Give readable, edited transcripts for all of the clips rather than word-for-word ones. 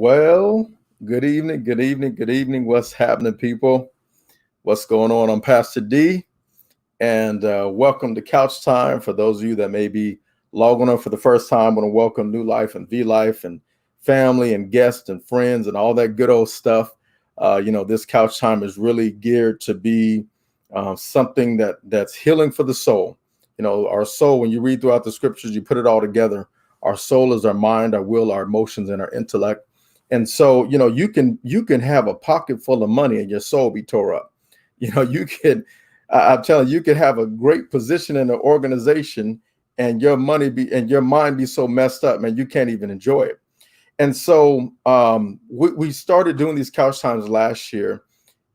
Well, good evening, good evening, good evening. What's happening, people? What's going on? I'm Pastor D, and welcome to Couch Time. For those of you that may be logging on for the first time, I want to welcome New Life and V Life and family and guests and friends and all that good old stuff. This Couch Time is really geared to be something that's healing for the soul. Our soul, when you read throughout the scriptures, you put it all together. Our soul is our mind, our will, our emotions, and our intellect. And so, you can have a pocket full of money and your soul be tore up. You can, I'm telling you, you can have a great position in an organization and your money be and your mind be so messed up, man, you can't even enjoy it. And so we started doing these couch times last year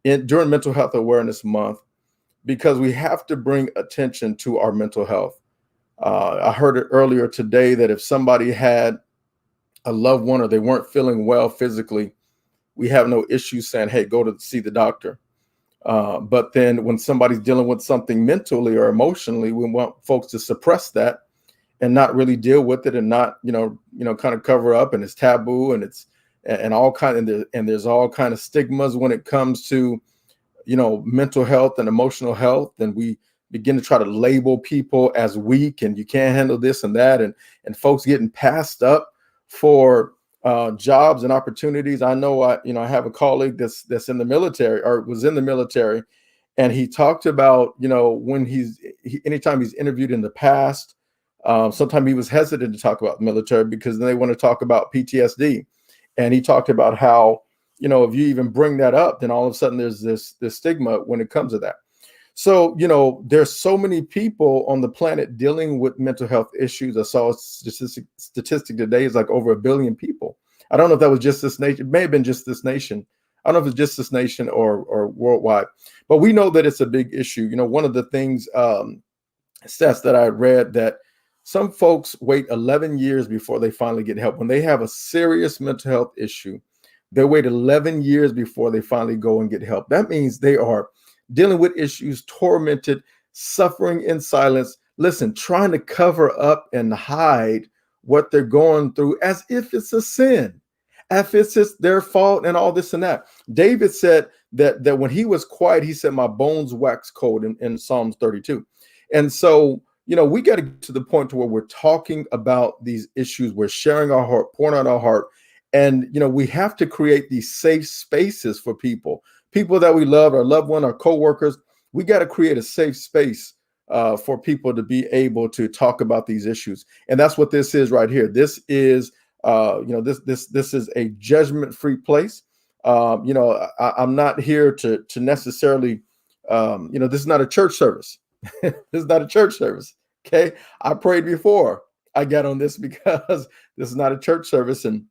during Mental Health Awareness Month because we have to bring attention to our mental health. I heard it earlier today that if somebody had a loved one or they weren't feeling well physically, we have no issue saying, hey, go to see the doctor. But then when somebody's dealing with something mentally or emotionally, we want folks to suppress that and not really deal with it and not, kind of cover up, and it's taboo, and it's and all kind of and there's all kind of stigmas when it comes to, mental health and emotional health. And we begin to try to label people as weak and you can't handle this and that, and folks getting passed up for jobs and opportunities. I know I have a colleague that's in the military or was in the military, and he talked about, when anytime he's interviewed in the past, sometimes he was hesitant to talk about the military because then they want to talk about PTSD. And he talked about how, if you even bring that up, then all of a sudden there's this stigma when it comes to that. So, there's so many people on the planet dealing with mental health issues. I saw a statistic today is like over 1 billion people. I don't know if that was just this nation. It may have been just this nation. I don't know if it's just this nation or worldwide, but we know that it's a big issue. One of the things, stats that I read, that some folks wait 11 years before they finally get help. When they have a serious mental health issue, they wait 11 years before they finally go and get help. That means they are dealing with issues, tormented, suffering in silence. Listen, trying to cover up and hide what they're going through as if it's a sin, as if it's their fault and all this and that. David said that when he was quiet, he said, my bones wax cold in Psalms 32. And so, we got to get to the point to where we're talking about these issues. We're sharing our heart, pouring out our heart. And, we have to create these safe spaces for people that we love, our loved one, our coworkers. We got to create a safe space for people to be able to talk about these issues. And that's what this is right here. This is, this is a judgment-free place. I'm not here to necessarily, this is not a church service. This is not a church service. Okay. I prayed before I got on this because this is not a church service. And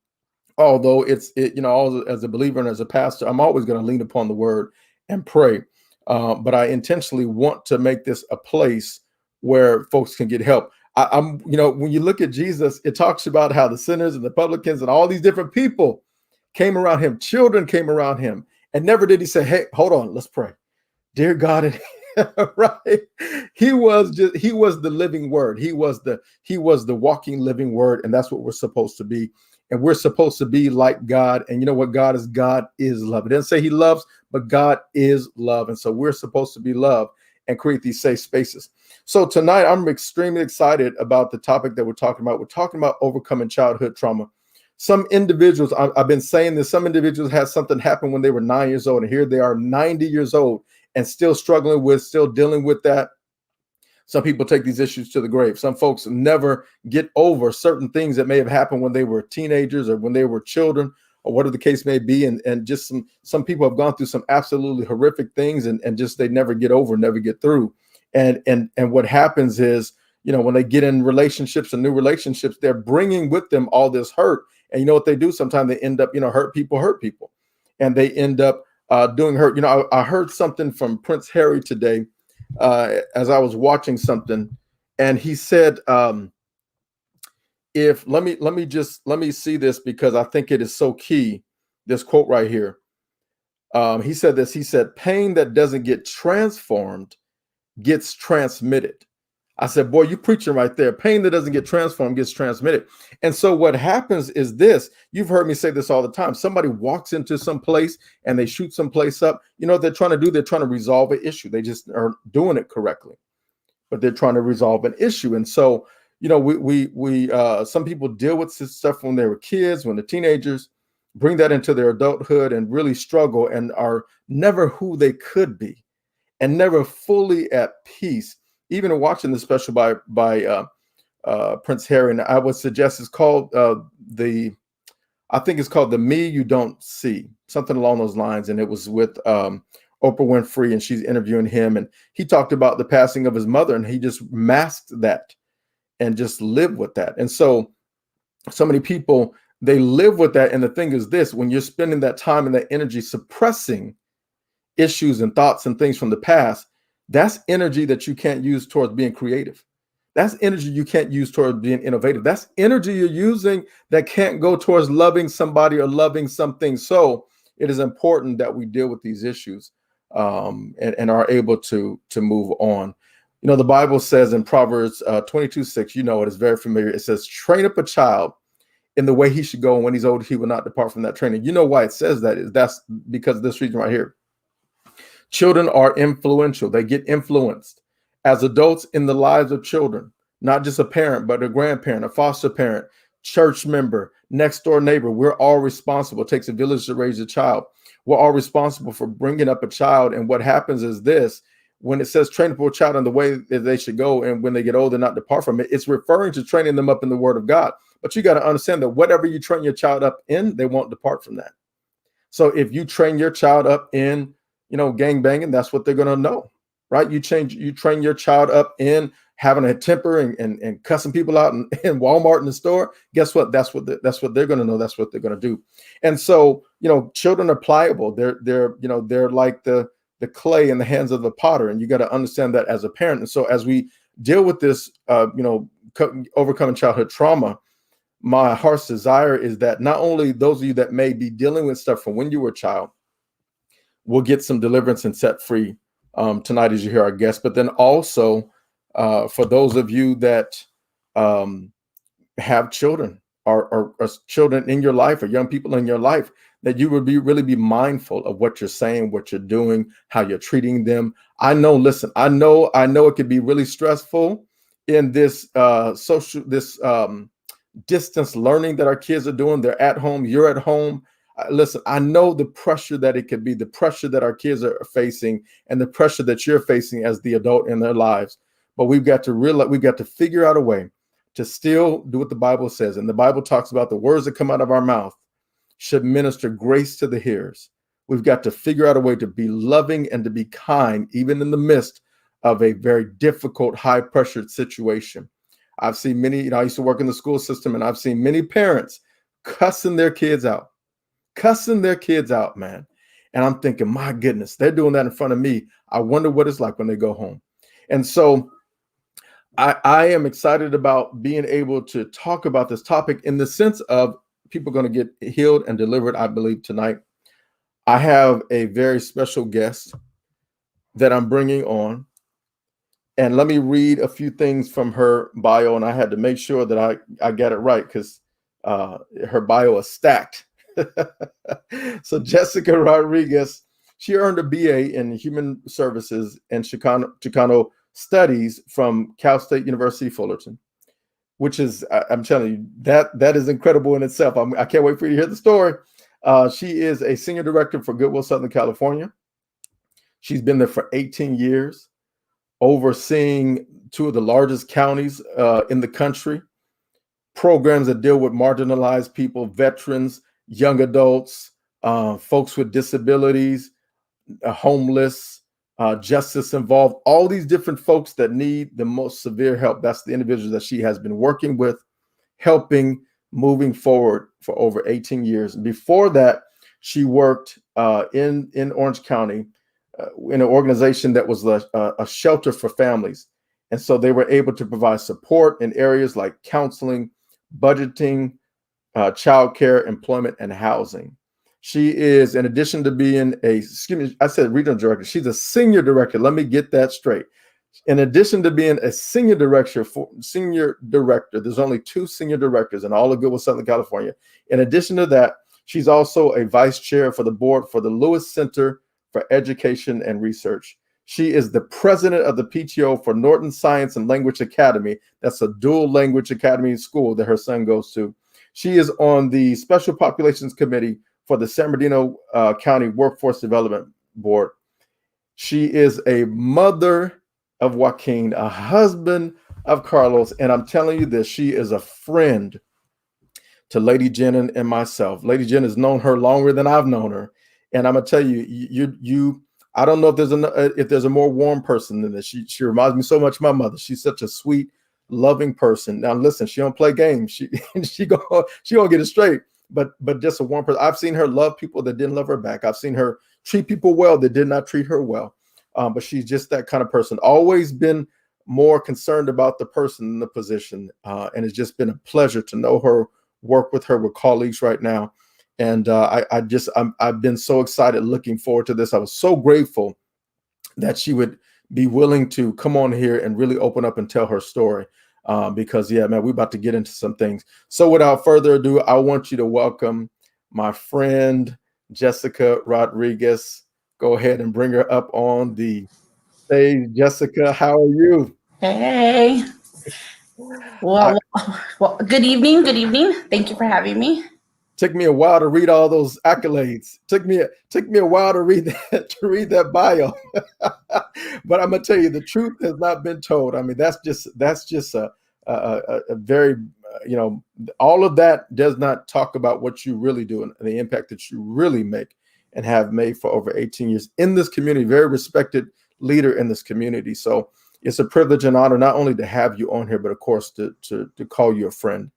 although as a believer and as a pastor, I'm always going to lean upon the word and pray. But I intentionally want to make this a place where folks can get help. When you look at Jesus, it talks about how the sinners and the publicans and all these different people came around him. Children came around him, and never did he say, hey, hold on, let's pray. Dear God, right? He was the living word. He was the walking living word. And that's what we're supposed to be. And we're supposed to be like God. And you know what God is? God is love. It doesn't say he loves, but God is love. And so we're supposed to be love and create these safe spaces. So tonight, I'm extremely excited about the topic that we're talking about. We're talking about overcoming childhood trauma. Some individuals, I've been saying this, some individuals had something happen when they were 9 years old, and here they are 90 years old and still still dealing with that. Some people take these issues to the grave. Some folks never get over certain things that may have happened when they were teenagers or when they were children, or whatever the case may be. And just some people have gone through some absolutely horrific things and just they never get over, never get through. And what happens is, when they get in relationships and new relationships, they're bringing with them all this hurt. And you know what they do? Sometimes they end up, hurt people, and they end up doing hurt. I heard something from Prince Harry today as I was watching something, and he said, if let me see this because I think it is so key. This quote right here. He said this. He said, "Pain that doesn't get transformed gets transmitted." I said, boy, you preaching right there. Pain that doesn't get transformed gets transmitted. And so what happens is this, you've heard me say this all the time. Somebody walks into some place and they shoot some place up. You know what they're trying to do? They're trying to resolve an issue. They just are doing it correctly, but they're trying to resolve an issue. And so, you know, we some people deal with this stuff when they were kids, when they're teenagers, bring that into their adulthood and really struggle and are never who they could be and never fully at peace. Even in watching the special by Prince Harry, and I would suggest it's called I think it's called The Me You Don't See, something along those lines. And it was with Oprah Winfrey, and she's interviewing him, and he talked about the passing of his mother, and he just masked that and just lived with that. And so many people, they live with that. And the thing is this, when you're spending that time and that energy suppressing issues and thoughts and things from the past, that's energy that you can't use towards being creative. That's energy you can't use towards being innovative. That's energy you're using that can't go towards loving somebody or loving something. So it is important that we deal with these issues and are able to move on. You know, the Bible says in Proverbs 22:6, you know, it is very familiar. It says, train up a child in the way he should go, and when he's old, he will not depart from that training. You know why it says that? That's because of this reason right here. Children are influential. They get influenced as adults in the lives of children, not just a parent, but a grandparent, a foster parent, church member, next door neighbor. We're all responsible. It takes a village to raise a child. We're all responsible for bringing up a child. And what happens is this, when it says train up a child in the way that they should go, and when they get older, not depart from it, it's referring to training them up in the word of God. But you got to understand that whatever you train your child up in, they won't depart from that. So if you train your child up in, you know, gang banging, that's what they're going to know, right? You train your child up in having a temper and cussing people out in Walmart in the store. Guess what? That's what they're going to know. That's what they're going to do. And so, you know, children are pliable. They're like the clay in the hands of the potter. And you got to understand that as a parent. And so as we deal with this, overcoming childhood trauma, my heart's desire is that not only those of you that may be dealing with stuff from when you were a child will get some deliverance and set free tonight as you hear our guest, but then also for those of you that have children or children in your life or young people in your life, that you would really be mindful of what you're saying, what you're doing, how you're treating them. I know it could be really stressful in this distance learning that our kids are doing. They're at home, you're at home. Listen, I know the pressure that it could be, the pressure that our kids are facing, and the pressure that you're facing as the adult in their lives. But we've got to figure out a way to still do what the Bible says. And the Bible talks about the words that come out of our mouth should minister grace to the hearers. We've got to figure out a way to be loving and to be kind, even in the midst of a very difficult, high-pressured situation. I've seen many, I used to work in the school system, and I've seen many parents cussing their kids out, man. And I'm thinking, my goodness, they're doing that in front of me. I wonder what it's like when they go home. And so I am excited about being able to talk about this topic in the sense of people going to get healed and delivered, I believe, tonight. I have a very special guest that I'm bringing on. And let me read a few things from her bio. And I had to make sure that I got it right because her bio is stacked. So Jessica Rodriguez, she earned a BA in Human Services and Chicano Studies from Cal State University, Fullerton, which is, I'm telling you, that is incredible in itself. I can't wait for you to hear the story. She is a senior director for Goodwill Southern California. She's been there for 18 years, overseeing two of the largest counties in the country, programs that deal with marginalized people, veterans, young adults, folks with disabilities, homeless, justice involved, all these different folks that need the most severe help. That's the individuals that she has been working with, helping, moving forward for over 18 years. Before that, she worked in Orange County in an organization that was a shelter for families. And so they were able to provide support in areas like counseling, budgeting, childcare, employment, and housing. She is, in addition to being regional director, she's a senior director. Let me get that straight. In addition to being a senior director, there's only 2 senior directors in all of Goodwill, Southern California. In addition to that, she's also a vice chair for the board for the Lewis Center for Education and Research. She is the president of the PTO for Norton Science and Language Academy. That's a dual language academy school that her son goes to. She is on the Special Populations Committee for the San Bernardino County Workforce Development Board. She is a mother of Joaquin, a husband of Carlos, and I'm telling you this, she is a friend to Lady Jen and myself. Lady Jen has known her longer than I've known her, and I'm gonna tell you, I don't know if there's a more warm person than this. She reminds me so much of my mother. She's such a sweet, loving person. Now listen, she don't play games. She gonna get it straight. But just a warm person. I've seen her love people that didn't love her back. I've seen her treat people well that did not treat her well. But she's just that kind of person. Always been more concerned about the person than the position. And it's just been a pleasure to know her, work with her, with colleagues right now. And I've been so excited, looking forward to this. I was so grateful that she would be willing to come on here and really open up and tell her story. Because yeah, man, we're about to get into some things. So without further ado, I want you to welcome my friend, Jessica Rodriguez. Go ahead and bring her up on the stage. Jessica, how are you? Hey. Well, good evening. Good evening. Thank you for having me. Took me a while to read all those accolades. Took me a while to read that bio. But I'm gonna tell you, the truth has not been told. I mean, that's just a very all of that does not talk about what you really do and the impact that you really make and have made for over 18 years in this community. Very respected leader in this community. So it's a privilege and honor not only to have you on here, but of course to call you a friend.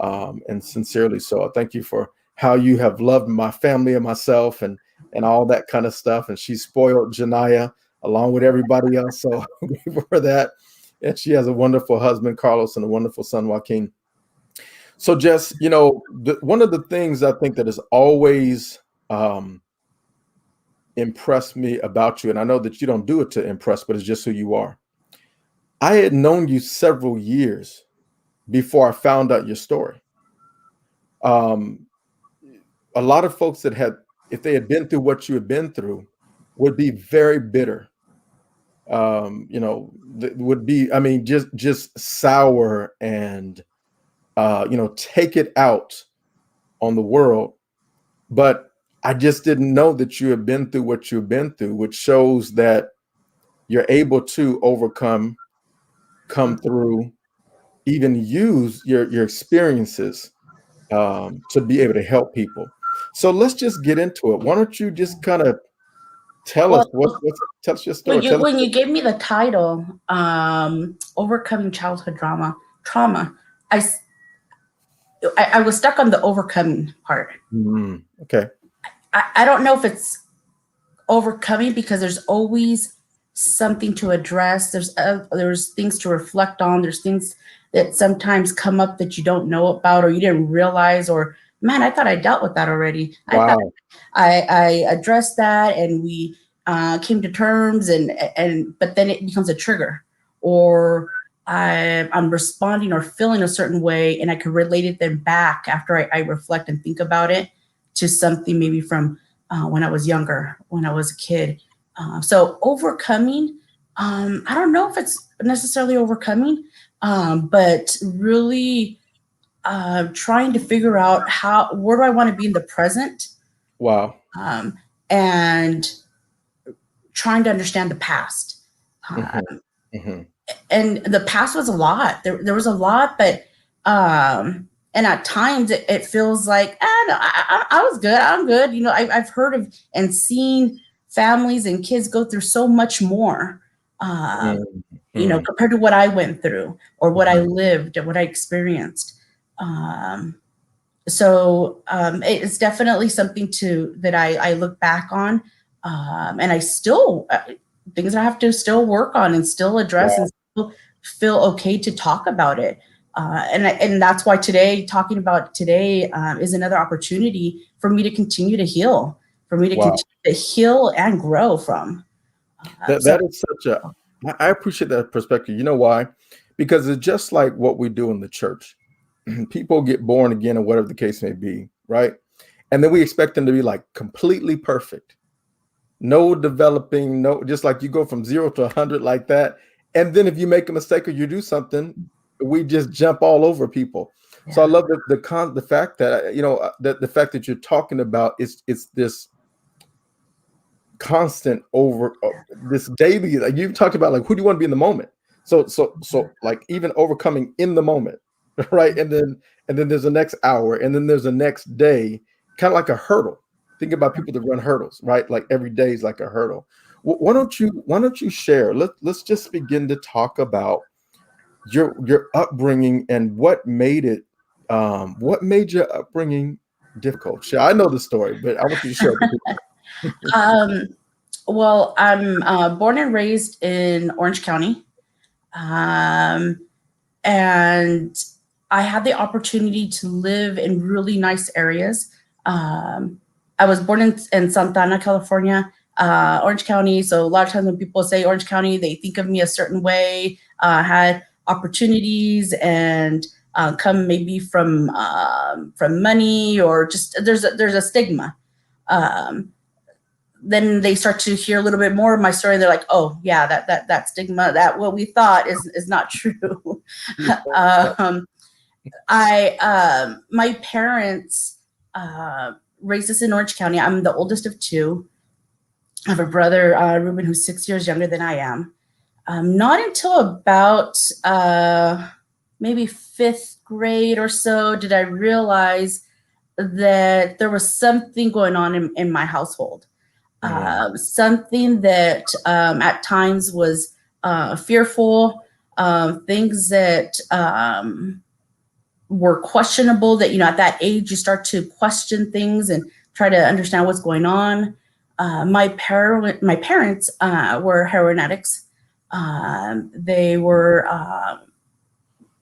And sincerely so. I thank you for how you have loved my family and myself and all that kind of stuff. And she spoiled Janaya along with everybody else. So for that. And she has a wonderful husband, Carlos, and a wonderful son, Joaquin. So Jess, one of the things I think that has always impressed me about you, and I know that you don't do it to impress, but it's just who you are. I had known you several years before I found out your story. A lot of folks if they had been through what you had been through, would be very bitter. Would be, I mean, just sour and, take it out on the world. But I just didn't know that you had been through what you've been through, which shows that you're able to overcome, come through, even use your experiences to be able to help people. So let's just get into it. Why don't you just kind of tell us tell us your story. When you gave me the title, Overcoming Childhood Trauma, I was stuck on the overcoming part. Okay. I don't know if it's overcoming because there's always something to address. There's things to reflect on. There's things that sometimes come up that you don't know about or you didn't realize, or man, I thought I dealt with that already. Wow. I thought I addressed that and we came to terms but then it becomes a trigger, or I'm responding or feeling a certain way and I can relate it then back after I reflect and think about it to something maybe from when I was younger, when I was a kid. So overcoming, I don't know if it's necessarily overcoming, but really trying to figure out where do I want to be in the present? Wow. And trying to understand the past. And the past was a lot. There was a lot, but and at times it feels like, I was good. I'm good. I've heard of and seen families and kids go through so much more, compared to what I went through or what I lived and what I experienced. So it's definitely something that I look back on, and I still things I have to still work on and still address and still feel okay to talk about it. And that's why talking about today is another opportunity for me to continue to heal, for me to continue to heal and grow from. That is I appreciate that perspective. You know why? Because it's just like what we do in the church. People get born again or whatever the case may be, right? And then we expect them to be like completely perfect. No developing, no, just like you go from 0 to 100 like that. And then if you make a mistake or you do something, we just jump all over people. So I Yeah. love the fact that that the fact that you're talking about is it's this constant over this daily, like you've talked about, like who do you want to be in the moment. So like even overcoming in the moment, right? And then there's the next hour, and then there's the next day, kind of like a hurdle. Think about people that run hurdles, right? Like every day is like a hurdle. Why don't you share, let's just begin to talk about your upbringing and what made your upbringing difficult. Sure, I know the story, but I want you to share with the people. Um, well, I'm born and raised in Orange County. Um, and I had the opportunity to live in really nice areas. I was born in Santa Ana, California, Orange County. So a lot of times when people say Orange County, they think of me a certain way. Had opportunities and come maybe from money, or just there's a stigma. Um, then they start to hear a little bit more of my story. They're like, "Oh, yeah, that stigma, that what we thought is not true." um, my parents raised us in Orange County. I'm the oldest of two. I have a brother, Ruben, who's 6 years younger than I am. Not until about maybe fifth grade or so did I realize that there was something going on in my household. Something that at times was fearful, things that were questionable, that, at that age, you start to question things and try to understand what's going on. My parents were heroin addicts. They were,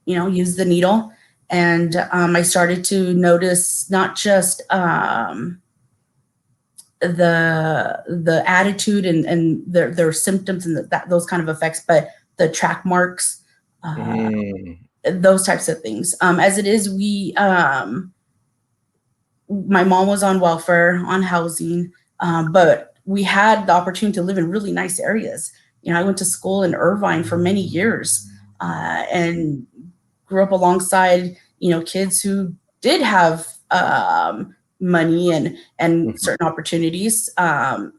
use the needle. And I started to notice not just the attitude and their symptoms and those kind of effects, but the track marks, those types of things. As it is, my mom was on welfare, on housing, but we had the opportunity to live in really nice areas. I went to school in Irvine for many years, and grew up alongside, kids who did have money and certain opportunities. On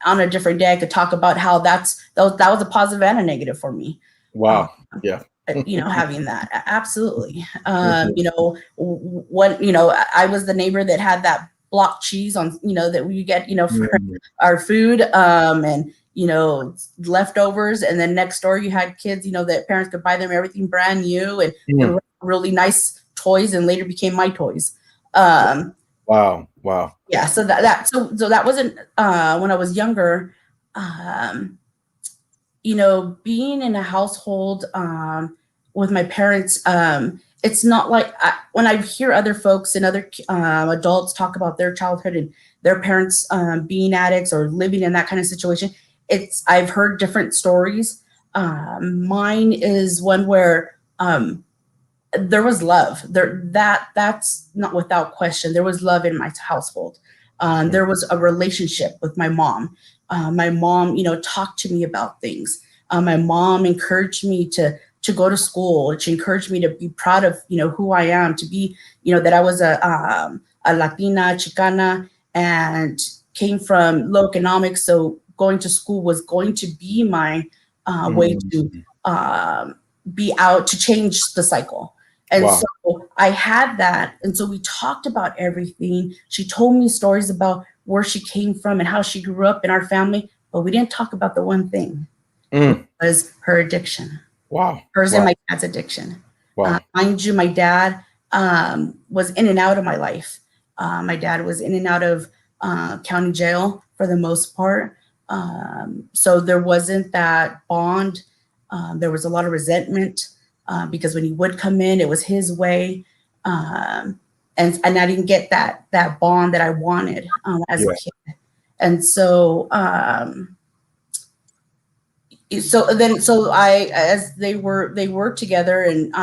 a different day, I could talk about how that was a positive and a negative for me. Wow. Yeah. Having that. Absolutely. When, I was the neighbor that had that block cheese on, that we get, for our food, and, leftovers. And then next door, you had kids, that parents could buy them everything brand new and really nice toys, and later became my toys. Wow. Yeah. So that wasn't, when I was younger, being in a household with my parents, it's not like when I hear other folks and other adults talk about their childhood and their parents being addicts or living in that kind of situation. I've heard different stories. Mine is one where there was love there. That's not without question. There was love in my household. There was a relationship with my mom. My mom, talked to me about things. My mom encouraged me to go to school. She encouraged me to be proud of, who I am, to be, that I was a Latina, Chicana, and came from low economics. So going to school was going to be my way to be out, to change the cycle. And so I had that. And so we talked about everything. She told me stories about where she came from and how she grew up in our family, but we didn't talk about the one thing, which was her addiction. Wow. Hers and my dad's addiction. Mind you, my dad was in and out of my life. My dad was in and out of county jail for the most part. So there wasn't that bond. There was a lot of resentment because when he would come in, it was his way. And I didn't get that bond that I wanted as a kid. And so as they were together, and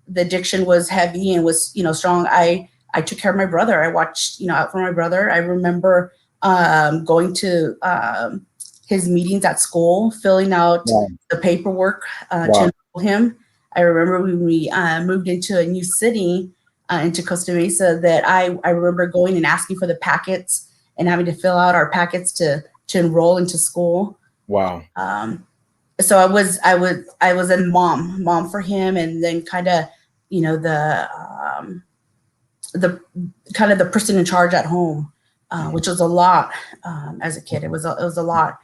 the addiction was heavy and was, strong. I took care of my brother. I watched, out for my brother. I remember going to his meetings at school, filling out the paperwork to enroll him. I remember when we moved into a new city, into Costa Mesa, that I remember going and asking for the packets and having to fill out our packets to enroll into school. Wow. So I was a mom for him, and then kind of, the kind of the person in charge at home, which was a lot. As a kid, it was a lot.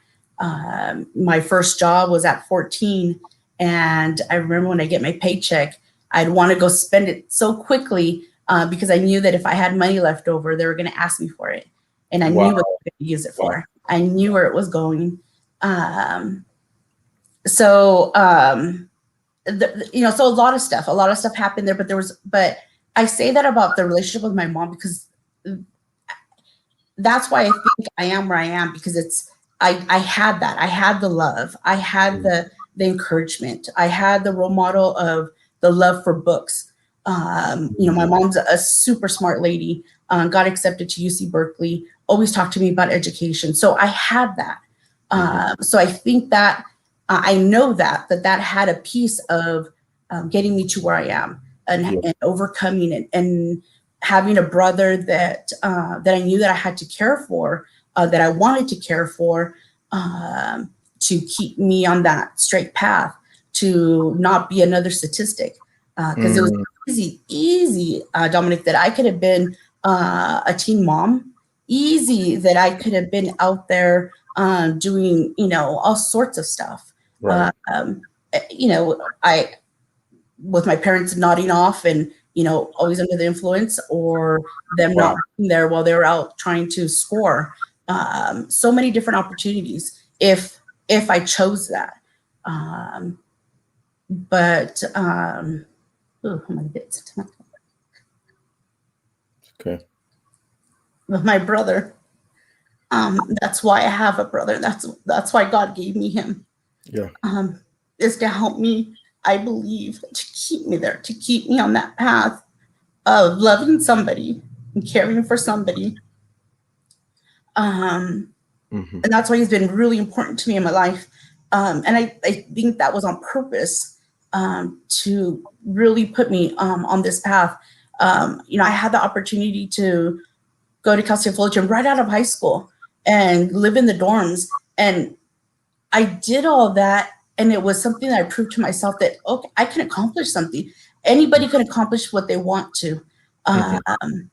My first job was at 14, and I remember when I get my paycheck, I'd want to go spend it so quickly because I knew that if I had money left over, they were going to ask me for it, and I knew what I was going to use it for. I knew where it was going. So a lot of stuff happened there, but I say that about the relationship with my mom because that's why I think I am where I am, because I had that. I had the love. I had the encouragement. I had the role model of the love for books. My mom's a super smart lady, got accepted to UC Berkeley, always talked to me about education. So I had that. So I think that I know that had a piece of getting me to where I am and overcoming it, and having a brother that I knew that I had to care for, that I wanted to care for, to keep me on that straight path, to not be another statistic. Because it was easy, Dominic, that I could have been a teen mom, easy that I could have been out there doing, all sorts of stuff. Right. I, with my parents nodding off and, always under the influence, or them not being there while they were out trying to score. So many different opportunities if I chose that. I'm gonna get okay. With my brother, that's why I have a brother. That's why God gave me him. Yeah. Is to help me, I believe, to keep me there, to keep me on that path of loving somebody and caring for somebody. And that's why he's been really important to me in my life. And I think that was on purpose, to really put me on this path. I had the opportunity to go to Cal State Fullerton right out of high school and live in the dorms. And I did all that. And it was something that I proved to myself that, okay, I can accomplish something. Anybody can accomplish what they want to. And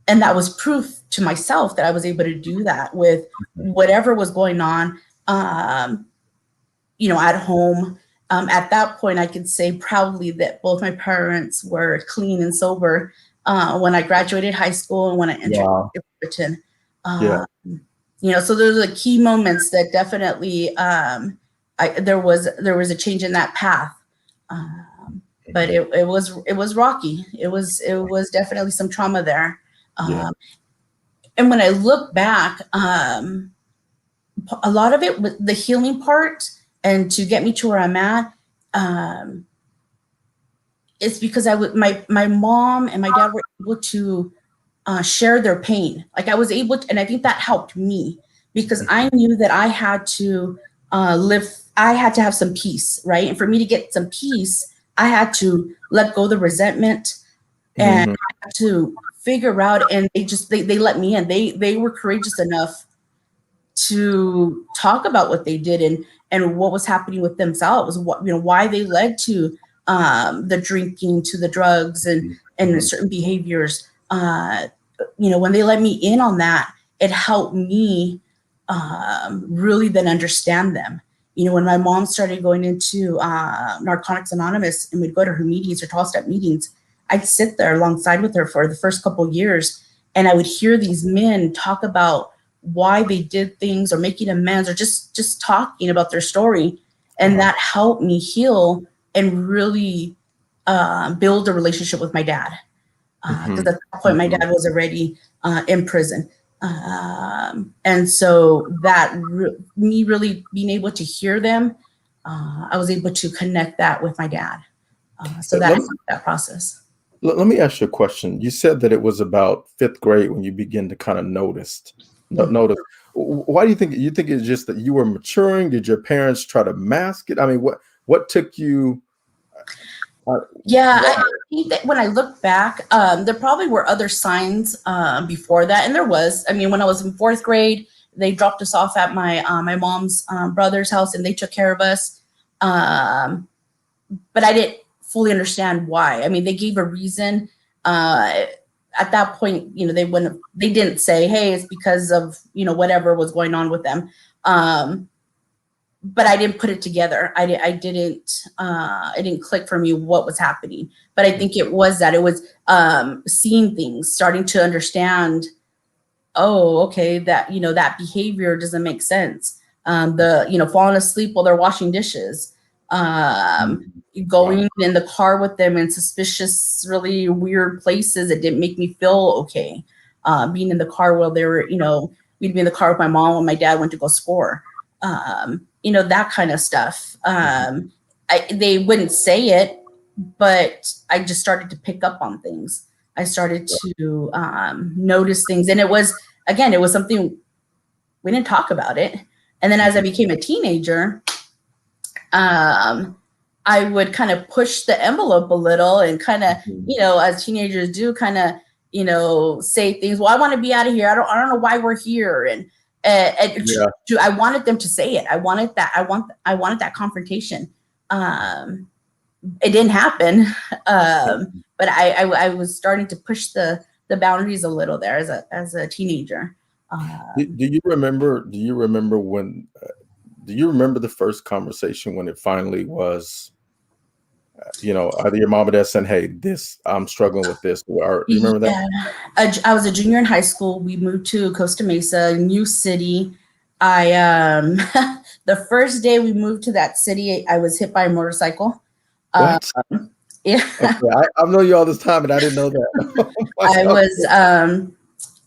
that was proof to myself that I was able to do that with whatever was going on, at home. At that point, I could say proudly that both my parents were clean and sober when I graduated high school and when I entered Fullerton. So those are the key moments that definitely there was a change in that path. But it was rocky. It was definitely some trauma there. And when I look back, a lot of it was the healing part, and to get me to where I'm at, it's because my mom and my dad were able to share their pain. Like I was able to, and I think that helped me because I knew that I had to I had to have some peace, right? And for me to get some peace, I had to let go of the resentment and I had to figure out, and they let me in. They were courageous enough to talk about what they did and what was happening with themselves, why they led to the drinking, to the drugs and certain behaviors. When they let me in on that, it helped me really then understand them. When my mom started going into Narcotics Anonymous and we'd go to her meetings, her 12-step meetings, I'd sit there alongside with her for the first couple of years, and I would hear these men talk about why they did things or making amends or just talking about their story. And that helped me heal and really build a relationship with my dad. Because at that point, my dad was already in prison. And so that me really being able to hear them, I was able to connect that with my dad. So that's that process. Let me ask you a question. You said that it was about fifth grade when you begin to kind of notice. Why do you think it's just that you were maturing? Did your parents try to mask it? I mean, what took you? Yeah, I think that when I look back, there probably were other signs before that, and there was. I mean, when I was in fourth grade, they dropped us off at my my mom's brother's house, and they took care of us. But I didn't fully understand why. I mean, they gave a reason. At that point, you know, they didn't say, "Hey, it's because of, you know, whatever was going on with them." But I didn't put it together. It didn't click for me what was happening. But I think it was seeing things, starting to understand, oh, okay, that, you know, that behavior doesn't make sense. You know, falling asleep while they're washing dishes, going in the car with them in suspicious, really weird places that didn't make me feel okay. Being in the car while they were, you know, we'd be in the car with my mom when my dad went to go score. You know, that kind of stuff. They wouldn't say it, but I just started to pick up on things. I started to notice things. And it was something, we didn't talk about it. And then as I became a teenager, I would kind of push the envelope a little and kind of, you know, as teenagers do, kind of, you know, say things. Well, I want to be out of here. I don't know why we're here. And I wanted them to say it. I wanted that confrontation. It didn't happen, but I was starting to push the boundaries a little there as a teenager. Do you remember when? Do you remember the first conversation when it finally was? You know, either your mom or dad saying, "Hey, I'm struggling with this." Or do you remember that? I was a junior in high school. We moved to Costa Mesa, new city. The first day we moved to that city, I was hit by a motorcycle. What? Yeah. Okay, I've known you all this time, and I didn't know that.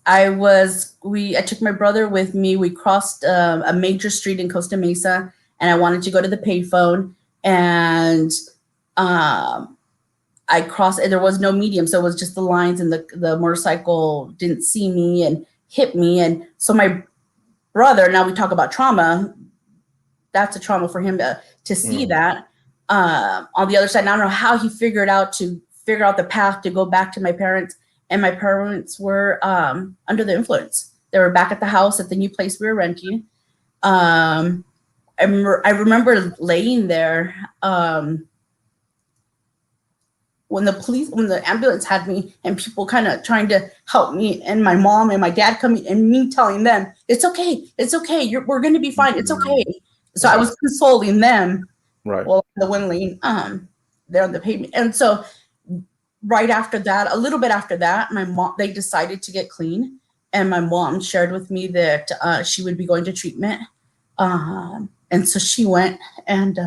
I took my brother with me. We crossed a major street in Costa Mesa, and I wanted to go to the payphone, and I crossed, and there was no medium, so it was just the lines, and the motorcycle didn't see me and hit me. And so my brother, now we talk about trauma, that's a trauma for him to see that. On the other side, and I don't know how he figured out the path to go back to my parents, and my parents were under the influence. They were back at the house at the new place we were renting. I remember laying there when the ambulance had me, and people kind of trying to help me, and my mom and my dad coming, and me telling them, it's okay, we're going to be fine, it's okay. So I was consoling them, right? Well, the wind lane, there on the pavement. And so right after that, a little bit after that, they decided to get clean, and my mom shared with me that she would be going to treatment, and so she went, and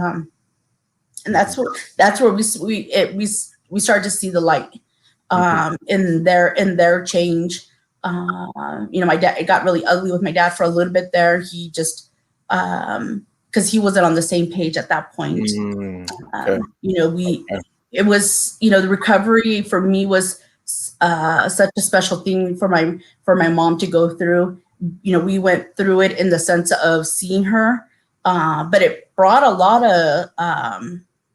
that's where we started to see the light in their change. You know, my dad, it got really ugly with my dad for a little bit there. He just because he wasn't on the same page at that point. Okay. You know, it was, you know, the recovery for me was such a special thing for my mom to go through. You know, we went through it in the sense of seeing her, but it brought a lot of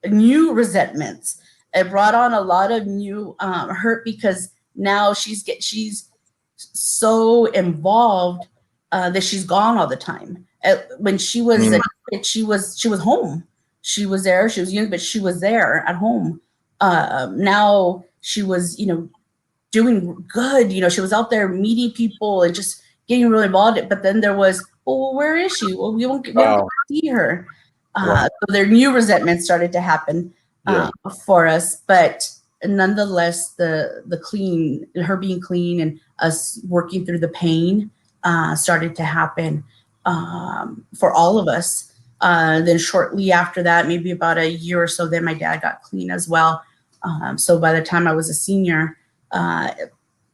new resentments. It brought on a lot of new hurt, because now she's so involved that she's gone all the time. When she was a kid, she was home. She was there. She was young, but she was there at home. Now she was, you know, doing good. You know, she was out there meeting people and just getting really involved. But then there was, well, where is she? Well, we won't get to see her. So their new resentment started to happen for us. But nonetheless, her being clean and us working through the pain started to happen for all of us. Then shortly after that, maybe about a year or so, then my dad got clean as well. So by the time I was a senior,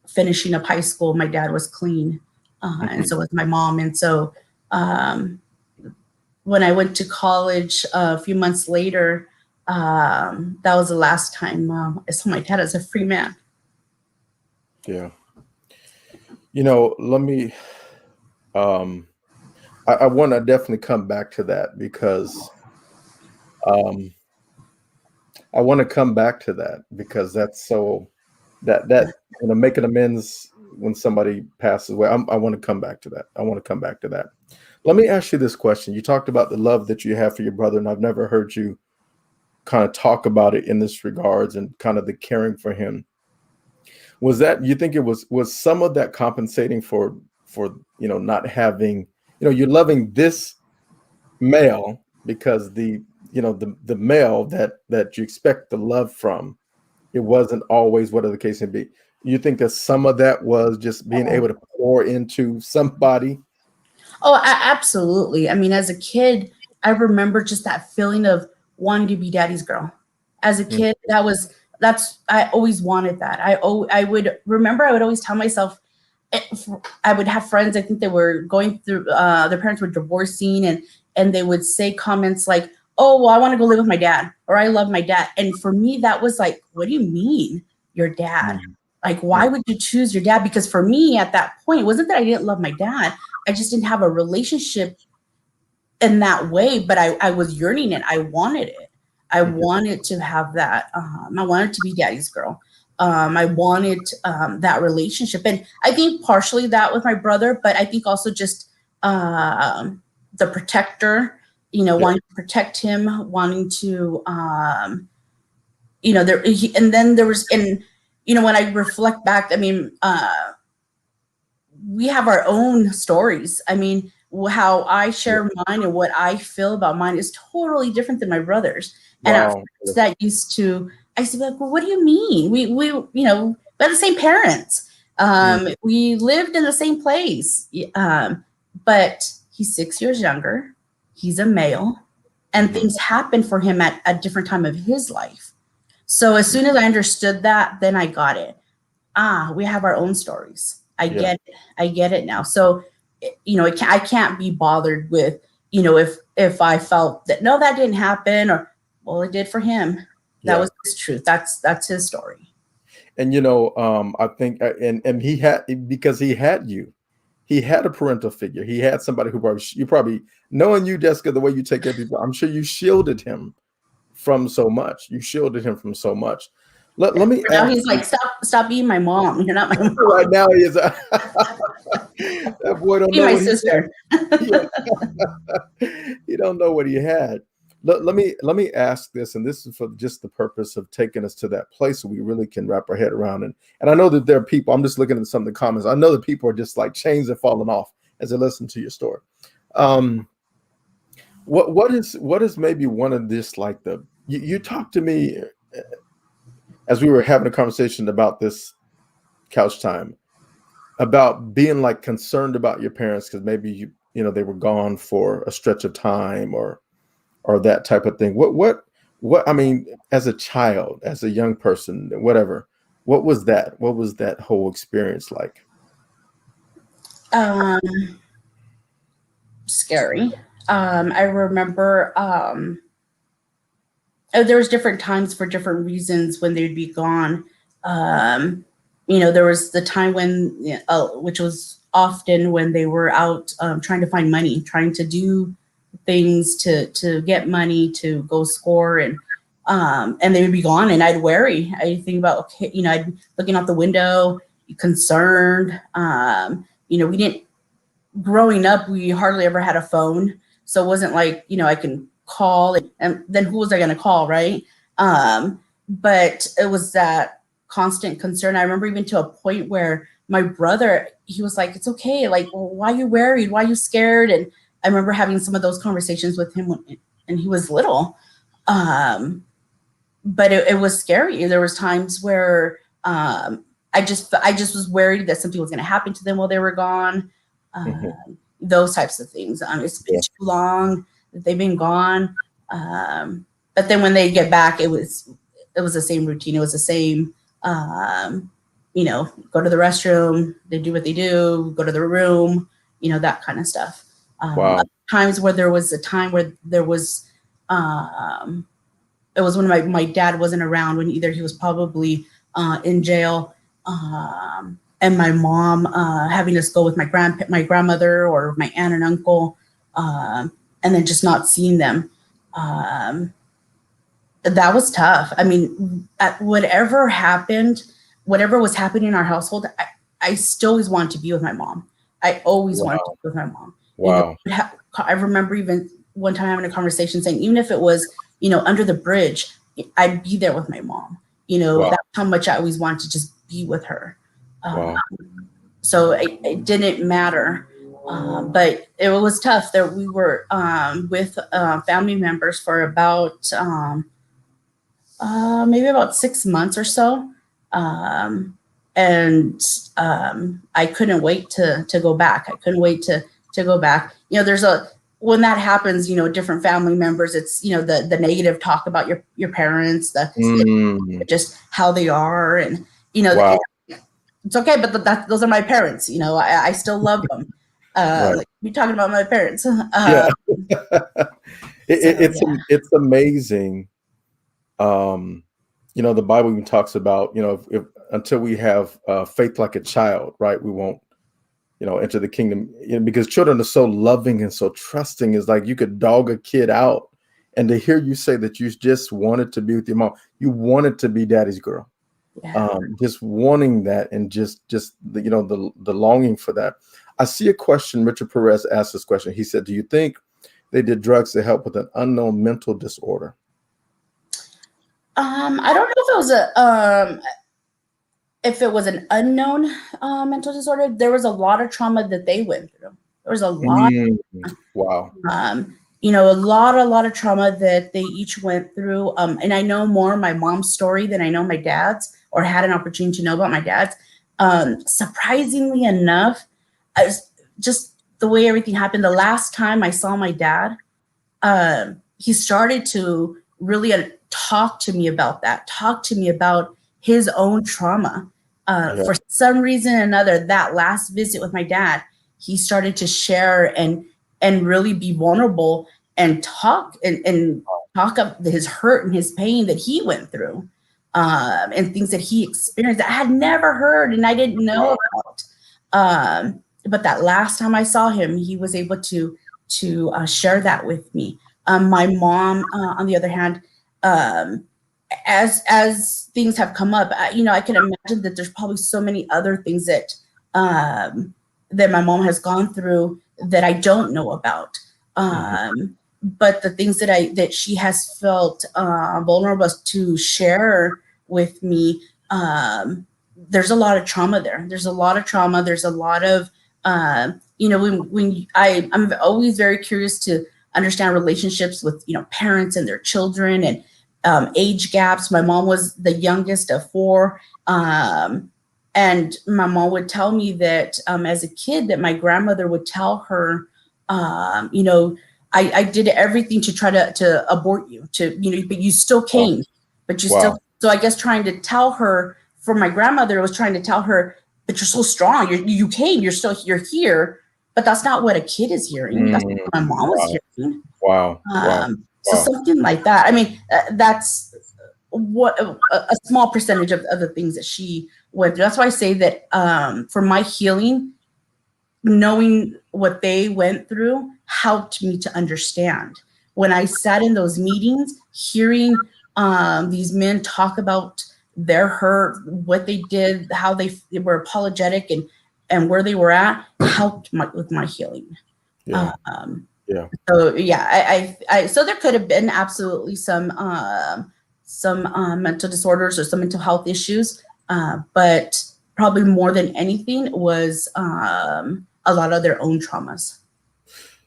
finishing up high school, my dad was clean. and so was my mom. And so when I went to college a few months later, that was the last time I saw my dad as a free man. Yeah. Let me, I want to definitely come back to that because I want to come back to that because that's so that making amends when somebody passes away. I want to come back to that. I want to come back to that. Let me ask you this question. You talked about the love that you have for your brother, and I've never heard you kind of talk about it in this regards and kind of the caring for him. Was that, you think it was some of that compensating for not having, you're loving this male because the male that you expect the love from, it wasn't always whatever the case may be. You think that some of that was just being able to pour into somebody? Oh, absolutely. I mean, as a kid, I remember just that feeling of wanting to be daddy's girl. As a kid, I always wanted that. I would always tell myself, I would have friends, I think they were going through, their parents were divorcing, and they would say comments like, oh, well, I want to go live with my dad, or I love my dad. And for me, that was like, what do you mean your dad? Like, why would you choose your dad? Because for me at that point, it wasn't that I didn't love my dad. I just didn't have a relationship in that way, but I was yearning it. I wanted it. I wanted to have that. I wanted to be daddy's girl. I wanted that relationship. And I think partially that with my brother, but I think also just the protector, wanting to protect him, wanting to, and then there was, when I reflect back, I mean, we have our own stories. I mean, how I share mine and what I feel about mine is totally different than my brother's. And at first that I used to be like, well, what do you mean? We had the same parents. We lived in the same place. But he's 6 years younger. He's a male, and things happen for him at a different time of his life. So as soon as I understood that, then I got it. We have our own stories. I get it now. So, I can't be bothered with, if I felt that, no, that didn't happen, or, well, it did for him. That was his truth. That's his story. And, I think, and he had, because he had you, he had a parental figure. He had somebody who probably knowing you, Jessica, the way you take care of people, I'm sure you shielded him from so much. You shielded him from so much. Let me now he's like, stop being my mom. You're not my mom. Right now he is that boy don't know my what sister. He don't know what he had. Let me ask this, and this is for just the purpose of taking us to that place where we really can wrap our head around. And I know that there are people, I'm just looking at some of the comments. I know that people are just like chains are falling off as they listen to your story. What is maybe one of this, like you talked to me as we were having a conversation about this couch time, about being like concerned about your parents because maybe they were gone for a stretch of time or that type of thing. What I mean, as a child, as a young person, whatever, what was that whole experience like? Scary. I remember there was different times for different reasons when they'd be gone. There was the time when, which was often when they were out trying to find money, trying to do things to get money to go score, and they would be gone, and I'd worry. I'd think about, okay, I'd be looking out the window, concerned. We didn't, growing up, we hardly ever had a phone, so it wasn't like I can call, and then who was I going to call, right? But it was that constant concern. I remember even to a point where my brother, he was like, it's okay, like, well, why are you worried, why are you scared? And I remember having some of those conversations with him and he was little. But it was scary. There was times where I just was worried that something was going to happen to them while they were gone. Those types of things. It's been too long that they've been gone. But then when they get back, it was the same routine. It was the same, go to the restroom, they do what they do, go to their room, that kind of stuff. Wow. Times where there was a time where there was, it was when my dad wasn't around, when either he was probably in jail, and my mom having us go with my grandmother or my aunt and uncle, and then just not seeing them. That was tough. I mean, whatever was happening in our household, I still always wanted to be with my mom. I always wanted to be with my mom. Wow. I remember even one time having a conversation saying, even if it was, under the bridge, I'd be there with my mom. Wow. That's how much I always wanted to just be with her. Wow. So it didn't matter. But it was tough that we were with family members for about maybe about 6 months or so. And I couldn't wait to go back. I couldn't wait to go back. When that happens, different family members, it's, the negative talk about your parents, just how they are. And, Wow. it's okay, but those are my parents. I still love them. Right. Like, you're talking about my parents. Yeah. It's amazing. The Bible even talks about, if until we have faith like a child, right, we won't, enter the kingdom, because children are so loving and so trusting. It's like you could dog a kid out, and to hear you say that you just wanted to be with your mom, you wanted to be daddy's girl. Yeah. Just wanting that, and just the longing for that. I see a question. Richard Perez asked this question. He said, do you think they did drugs to help with an unknown mental disorder? I don't know if it was an unknown mental disorder. There was a lot of trauma that they went through. There was a lot. Wow. A lot of trauma that they each went through. And I know more my mom's story than I know my dad's, or had an opportunity to know about my dad's. Surprisingly enough, just the way everything happened, the last time I saw my dad, he started to really talk to me about his own trauma. For some reason or another, that last visit with my dad, he started to share and really be vulnerable and talk up his hurt and his pain that he went through, and things that he experienced that I had never heard and I didn't know about. But that last time I saw him, he was able to share that with me. My mom, on the other hand, as things have come up, I can imagine that there's probably so many other things that that my mom has gone through that I don't know about. But the things that she has felt vulnerable to share with me, there's a lot of trauma there. There's a lot of when I'm always very curious to understand relationships with parents and their children, and age gaps. My mom was the youngest of 4, and my mom would tell me that as a kid, that my grandmother would tell her, I did everything to try to abort you, but you still came, but you still. So I guess trying to tell her, for my grandmother was trying to tell her, but you're so strong. You came. You're here. But that's not what a kid is hearing. That's what my mom was hearing. Wow. So something like that. I mean, that's what a small percentage of the things that she went through. That's why I say that for my healing, knowing what they went through helped me to understand. When I sat in those meetings, hearing these men talk about their hurt, what they did, how they were apologetic, and where they were at, helped with my healing. Yeah. So yeah, so there could have been absolutely some mental disorders or some mental health issues, but probably more than anything was a lot of their own traumas.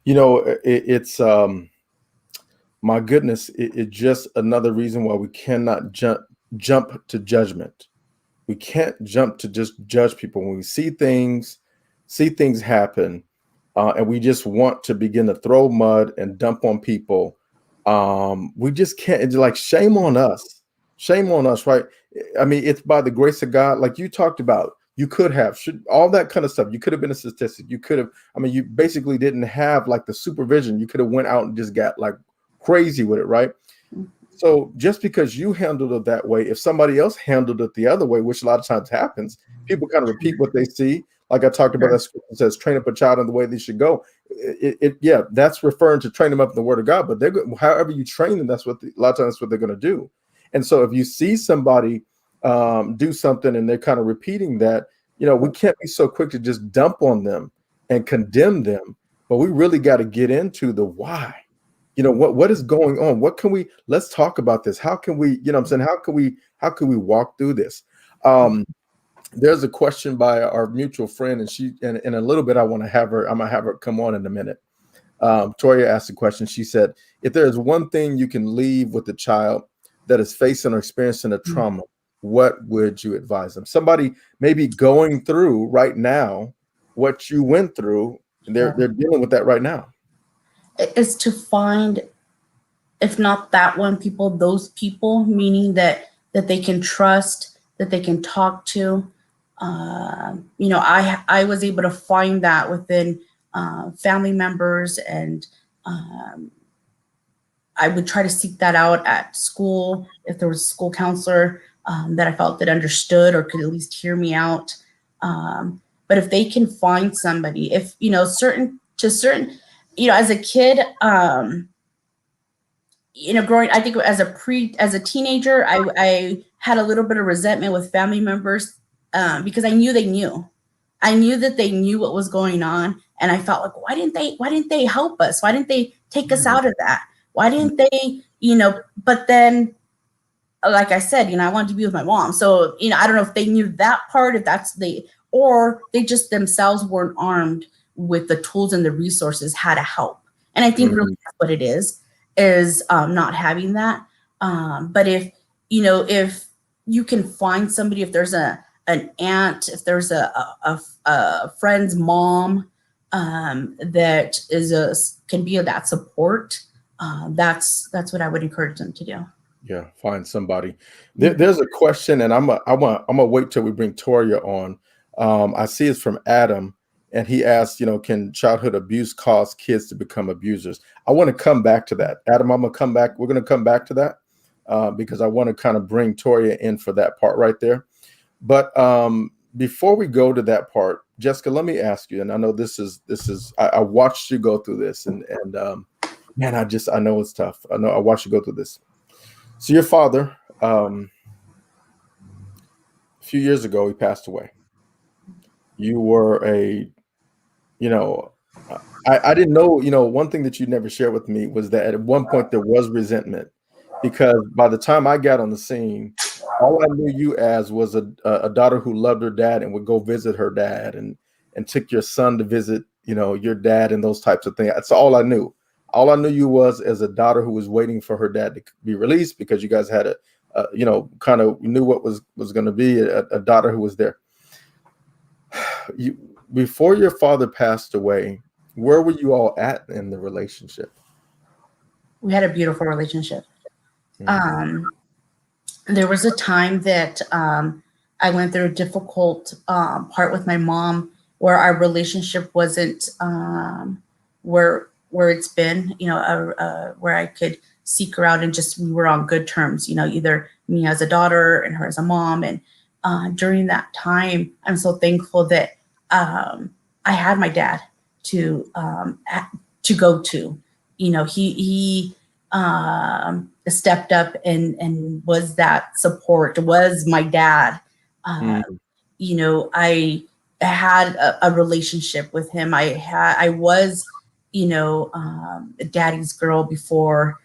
It's my goodness, it's just another reason why we cannot jump to judgment. We can't jump to just judge people when we see things happen, and we just want to begin to throw mud and dump on people. We just can't. It's like, shame on us Shame on us, right? I mean, it's by the grace of God, like you talked about. You could have should all that kind of stuff. You could have been a statistic. You could have. I mean, you basically didn't have like the supervision. You could have went out and just got like crazy with it, right? So just because you handled it that way, if somebody else handled it the other way, which a lot of times happens, people kind of repeat what they see. Like I talked about, that scripture says, "Train up a child in the way they should go." Yeah, that's referring to train them up in the Word of God. But however you train them, that's what a lot of times that's what they're going to do. And so if you see somebody do something and they're kind of repeating that, we can't be so quick to just dump on them and condemn them. But we really got to get into the why. What is going on? Let's talk about this. How can we, I'm saying, how can we walk through this? There's a question by our mutual friend, and she, and in a little bit, I'm going to have her come on in a minute. Toria asked a question. She said, if there is one thing you can leave with the child that is facing or experiencing a trauma, what would you advise them? Somebody maybe going through right now what you went through, and they're dealing with that right now. Is to find, if not that one, those people, meaning that they can trust, that they can talk to. I was able to find that within family members, and I would try to seek that out at school if there was a school counselor that I felt that understood or could at least hear me out. But if they can find somebody, if certain, as a kid, growing, I think as a teenager, I had a little bit of resentment with family members because I knew they knew. I knew that they knew what was going on, and I felt like, why didn't they help us? Why didn't they take us out of that? Why didn't they, but then, like I said, I wanted to be with my mom. So, I don't know if they knew that part, or they just themselves weren't armed with the tools and the resources how to help. And I think really that's what it is not having that. But if you can find somebody, if there's an aunt, if there's a friend's mom that can be that support, that's what I would encourage them to do. Yeah, find somebody. There's a question, and I'm gonna wait till we bring Toria on. I see it's from Adam, and he asked, can childhood abuse cause kids to become abusers? I want to come back to that, Adam. I'm gonna come back. We're gonna come back to that because I want to kind of bring Toria in for that part right there. But before we go to that part, Jessica, let me ask you, and I know this is I watched you go through this, and man, I know it's tough. I watched you go through this. So your father, a few years ago, he passed away. You were I didn't know, one thing that you never shared with me was that at one point there was resentment, because by the time I got on the scene, all I knew you as was a daughter who loved her dad and would go visit her dad and took your son to visit, your dad and those types of things. That's all I knew. All I knew you was as a daughter who was waiting for her dad to be released, because you guys had kind of knew what was going to be a daughter who was there. Before your father passed away, where were you all at in the relationship? We had a beautiful relationship. There was a time that I went through a difficult part with my mom, where our relationship wasn't where it's been, where I could seek her out and we were on good terms, either me as a daughter and her as a mom. And during that time, I'm so thankful that I had my dad to go to. He stepped up and was that support, was my dad. I had a relationship with him. I was, daddy's girl before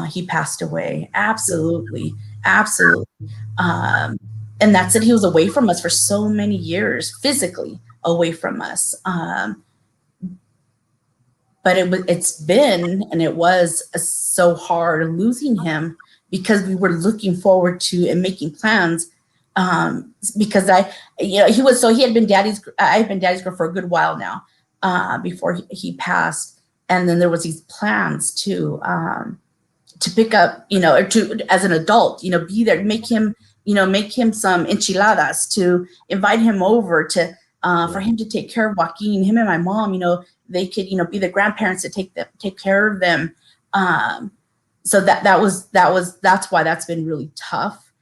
he passed away. Absolutely. And that's it. He was away from us for so many years, physically away from us. But it's been, and it was so hard losing him, because we were looking forward to and making plans. Because I had been daddy's girl for a good while now, before he passed. And then there was these plans to to pick up, or to, as an adult, be there, make him some enchiladas, to invite him over, to for him to take care of Joaquin, him and my mom. They could, be the grandparents to take care of them. So that's why that's been really tough.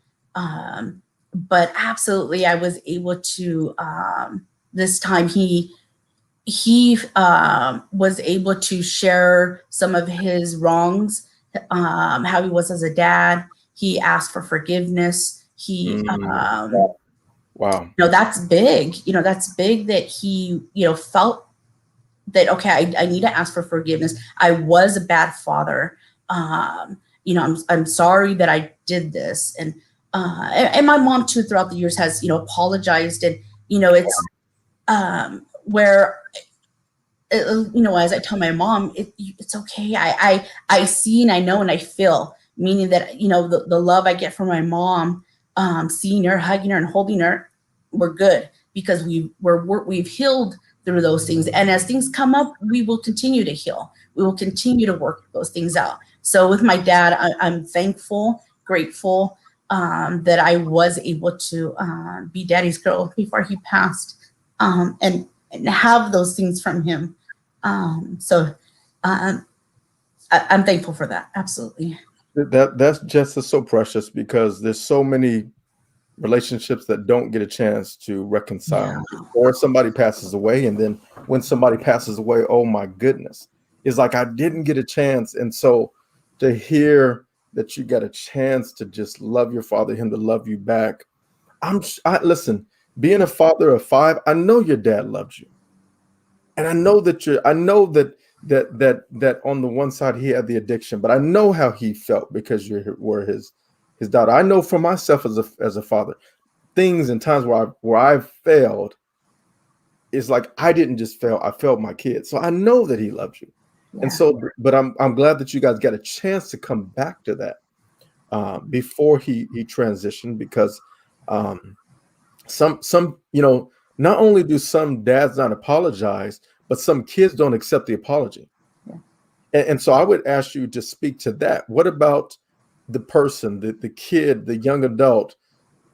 But absolutely, I was able to, this time he was able to share some of his wrongs, how he was as a dad. He asked for forgiveness. He, wow. That's big. That's big that he, felt that, okay, I need to ask for forgiveness. I was a bad father. I'm sorry that I did this. And my mom too, throughout the years, has, apologized. And, it's where, as I tell my mom, it's okay. I see and I know and I feel, meaning that, the love I get from my mom, seeing her, hugging her and holding her, we're good, because we've healed through those things. And as things come up, we will continue to heal. We will continue to work those things out. So with my dad, I'm thankful, grateful, that I was able to be daddy's girl before he passed, and have those things from him. So I'm thankful for that. Absolutely. That's just so precious, because there's so many relationships that don't get a chance to reconcile, or somebody passes away. And then when somebody passes away, oh my goodness, it's like, I didn't get a chance. And so to hear that you got a chance to just love your father, him to love you back. Listen, being a father of 5, I know your dad loves you. And I know that that on the one side he had the addiction, but I know how he felt because you were his daughter. I know for myself as a father, things and times where I've failed, is like, I didn't just fail, I failed my kids. So I know that he loves you. Yeah. And so, but I'm glad that you guys got a chance to come back to that before he transitioned, because some not only do some dads not apologize, but some kids don't accept the apology. Yeah. And so I would ask you to speak to that. What about the person, the kid, the young adult,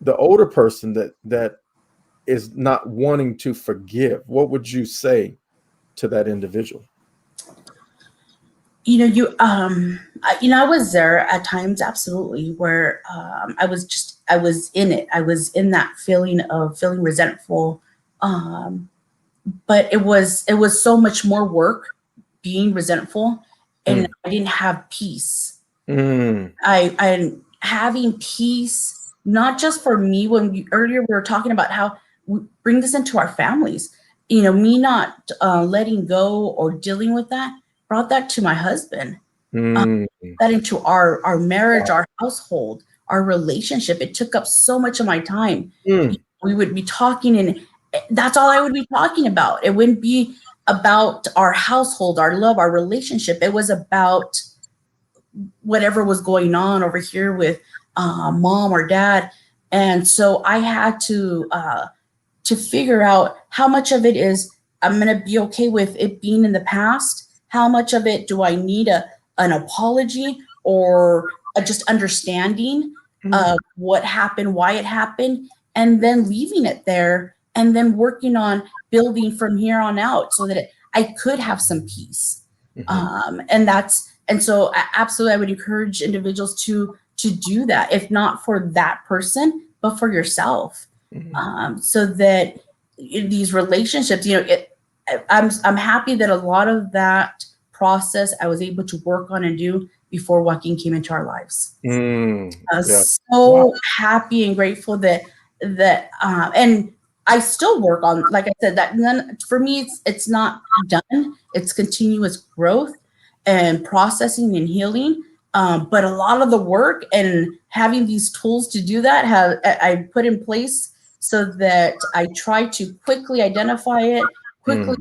the older person that is not wanting to forgive? What would you say to that individual? I was there at times, absolutely, where I was in it. I was in that feeling of feeling resentful. But it was so much more work being resentful, and I didn't have peace. I'm having peace, not just for me. Earlier we were talking about how we bring this into our families. Me not letting go or dealing with that brought that to my husband. That into our marriage, our household, our relationship. It took up so much of my time. We would be talking, and that's all I would be talking about. It wouldn't be about our household, our love, our relationship. It was about whatever was going on over here with mom or dad. And so I had to figure out how much of it is I'm going to be okay with it being in the past. How much of it do I need an apology or just understanding of what happened, why it happened, and then leaving it there, and then working on building from here on out so that I could have some peace. And so absolutely, I would encourage individuals to do that, if not for that person, but for yourself, so that these relationships, I'm happy that a lot of that process I was able to work on and do before Joaquin came into our lives. I was so happy and grateful that and I still work on, like I said, that for me, it's not done. It's continuous growth and processing and healing. But a lot of the work and having these tools to do that I put in place so that I try to quickly identify it, quickly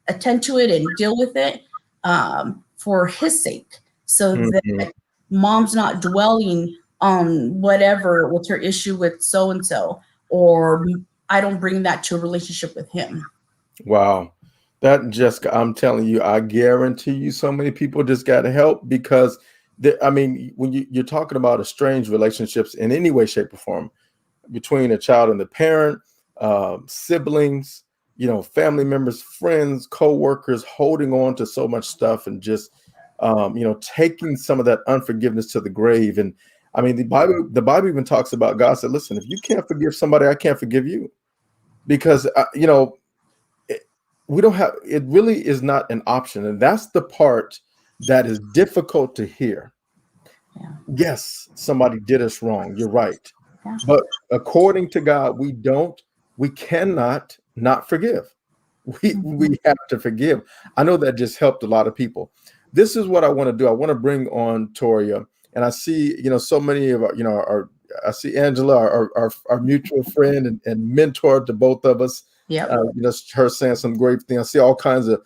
attend to it and deal with it for his sake, so that mom's not dwelling on whatever with her issue with so-and-so, or I don't bring that to a relationship with him. Wow. That, Jessica, I'm telling you, I guarantee you so many people just got help, because I mean, when you're talking about estranged relationships in any way, shape, or form between a child and the parent, siblings, family members, friends, co-workers, holding on to so much stuff and just, taking some of that unforgiveness to the grave. And I mean, the Bible even talks about, God said, listen, if you can't forgive somebody, I can't forgive you, because, we don't have, it really is not an option. And that's the part that is difficult to hear. Yeah. Yes, somebody did us wrong. You're right. Yeah. But according to God, we cannot not forgive. We have to forgive. I know that just helped a lot of people. This is what I want to do. I want to bring on Toria, and I see, so many of I see Angela, our mutual friend and mentor to both of us. Yeah. Her saying some great things. I see all kinds of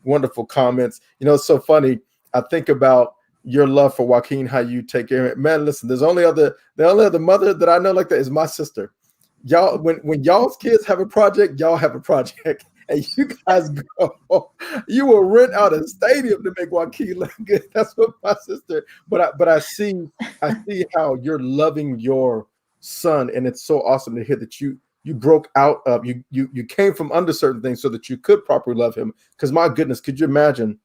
wonderful comments. It's so funny. I think about your love for Joaquin, how you take care of it. Man, listen, the only other mother that I know like that is my sister. Y'all, when y'all's kids have a project, y'all have a project. And you guys go, you will rent out a stadium to make Joaquin look good. That's what my sister. But I see how you're loving your son, and it's so awesome to hear that you broke out of you came from under certain things so that you could properly love him. Because my goodness, could you imagine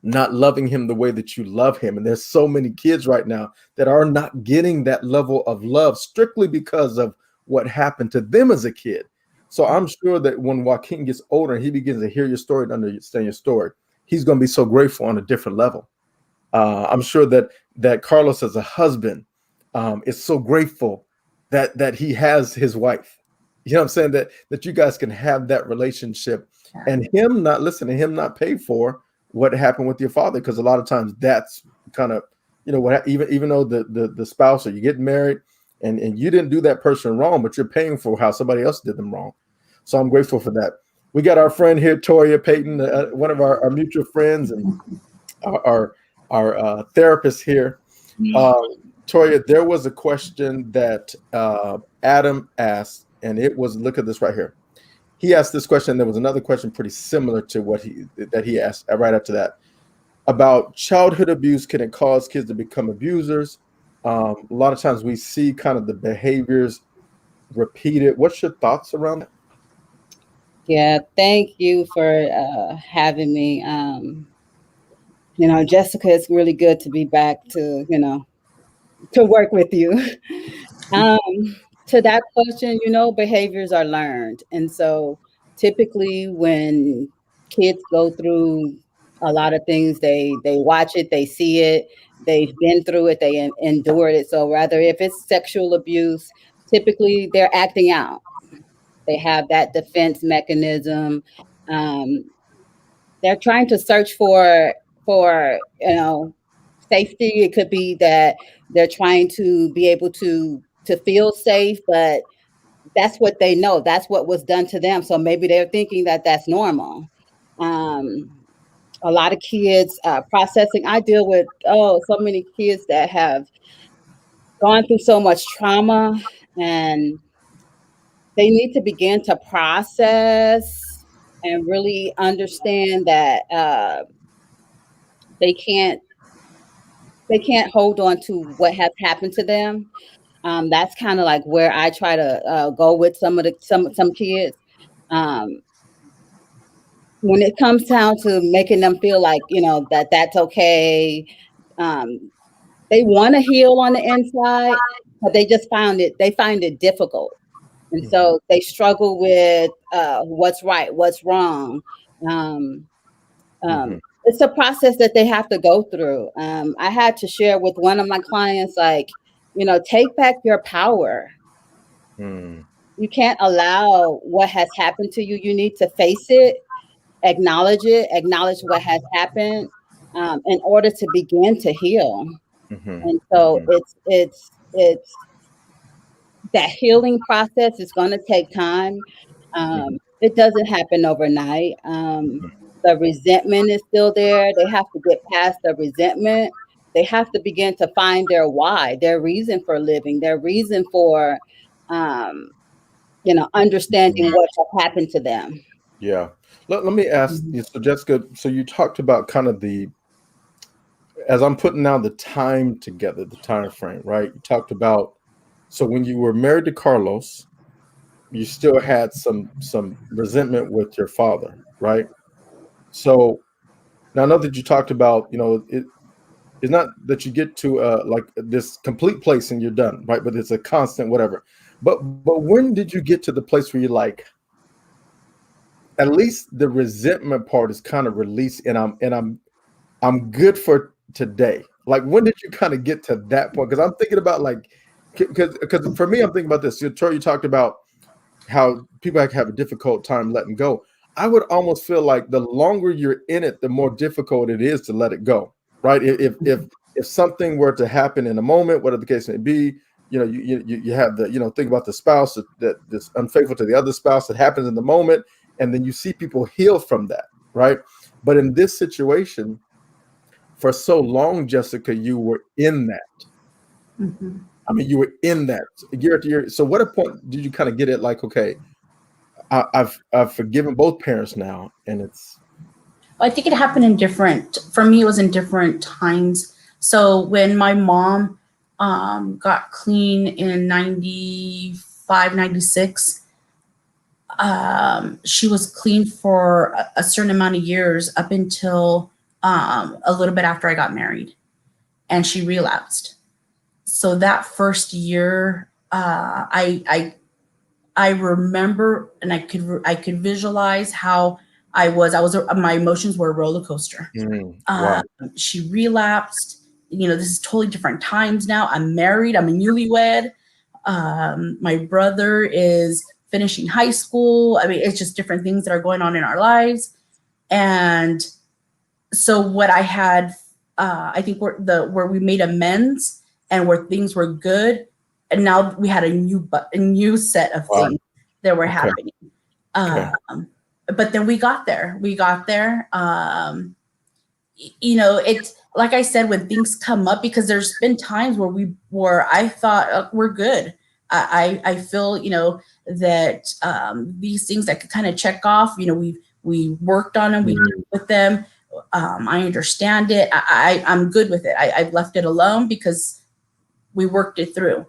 not loving him the way that you love him? And there's so many kids right now that are not getting that level of love strictly because of what happened to them as a kid. So I'm sure that when Joaquin gets older and he begins to hear your story and understand your story, he's going to be so grateful on a different level. I'm sure that Carlos, as a husband, is so grateful that he has his wife. You know what I'm saying? That you guys can have that relationship, and him not pay for what happened with your father, because a lot of times that's kind of, what, even though the spouse, or you get married and you didn't do that person wrong, but you're paying for how somebody else did them wrong. So I'm grateful for that. We got our friend here, Toria Payton, one of our mutual friends and our therapist here. Toria, there was a question that Adam asked, and it was, look at this right here. He asked this question. There was another question pretty similar to what he asked right after that, about childhood abuse. Can it cause kids to become abusers? A lot of times we see kind of the behaviors repeated. What's your thoughts around that? Yeah, thank you for having me. Jessica, it's really good to be back to work with you. To that question, behaviors are learned. And so typically when kids go through a lot of things, they watch it, they see it, they've been through it, they endured it. So rather, if it's sexual abuse, typically they're acting out. They have that defense mechanism. They're trying to search for safety. It could be that they're trying to be able to feel safe, but that's what they know. That's what was done to them. So maybe they're thinking that that's normal. A lot of kids processing. I deal with so many kids that have gone through so much trauma, and they need to begin to process and really understand that they can't hold on to what has happened to them. That's kind of like where I try to go with some kids. When it comes down to making them feel like that's okay, they want to heal on the inside, but they just find it difficult. And so they struggle with what's right, what's wrong. It's a process that they have to go through. I had to share with one of my clients, like, take back your power. You can't allow what has happened to you. You need to face it, acknowledge what has happened in order to begin to heal. And so it's that healing process is going to take time. It doesn't happen overnight. The resentment is still there. They have to get past the resentment. They have to begin to find their why, their reason for living, their reason for, understanding what has happened to them. Yeah. Let me ask you, so Jessica, so you talked about kind of as I'm putting down the time together, the time frame, right? You talked about, so when you were married to Carlos, you still had some resentment with your father, right? So now I know that you talked about, it's not that you get to like this complete place and you're done, right? But it's a constant whatever. But when did you get to the place where you're like, at least the resentment part is kind of released, and I'm good for today? Like, when did you kind of get to that point? Because I'm thinking about, like, because for me, I'm thinking about this. You talked about how people have a difficult time letting go. I would almost feel like the longer you're in it, the more difficult it is to let it go, right? If something were to happen in a moment, whatever the case may be, you have the, think about the spouse that is unfaithful to the other spouse, that happens in the moment, and then you see people heal from that, right? But in this situation, for so long, Jessica, you were in that. Mhm. I mean, you were in that year to year. So, what a point did you kind of get it? Like, okay, I've forgiven both parents now, and it's. I think it happened for me, it was in different times. So when my mom got clean in 95, 96, she was clean for a certain amount of years up until a little bit after I got married, and she relapsed. So that first year, I remember, and I could visualize how I was. My emotions were a roller coaster. Wow. She relapsed. This is totally different times now. I'm married. I'm a newlywed. My brother is finishing high school. I mean, it's just different things that are going on in our lives. And so what I had, I think where we made amends and where things were good, and now we had a new set of Wow. things that were Okay. happening. Okay. But then we got there. It's like I said, when things come up, because there's been times where I thought, we're good. I feel, that these things that could kind of check off, we worked on them, we dealt with them. I understand it. I'm good with it. I've left it alone because we worked it through.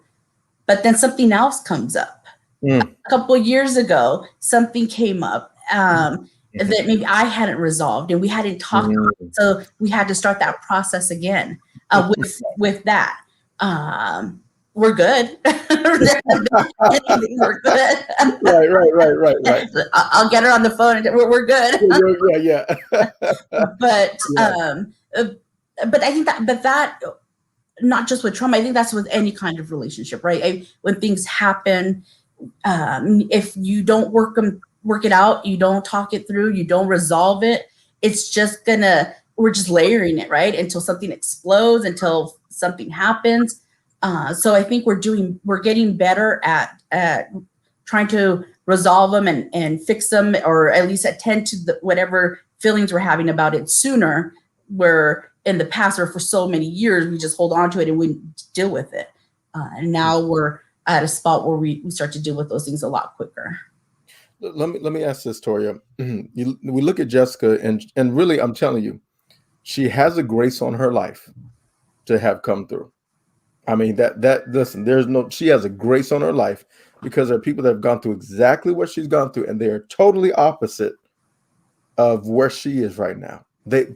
But then something else comes up. A couple of years ago, something came up that maybe I hadn't resolved, and we hadn't talked about it. So we had to start that process again with that. We're good. We're good. Right. I'll get her on the phone and we're good. Yeah. But Yeah. but I think that not just with trauma, I think that's with any kind of relationship, right? When things happen, if you don't work it out, you don't talk it through, you don't resolve it, it's just we're just layering it, right? Until something explodes, until something happens. So I think we're getting better at trying to resolve them and fix them, or at least attend to whatever feelings we're having about it sooner, where in the past or for so many years, we just hold on to it and wouldn't deal with it. And now we're at a spot where we start to deal with those things a lot quicker. Let me ask this, Toria. We look at Jessica, and really, I'm telling you, she has a grace on her life to have come through. I mean, listen, she has a grace on her life, because there are people that have gone through exactly what she's gone through, and they are totally opposite of where she is right now.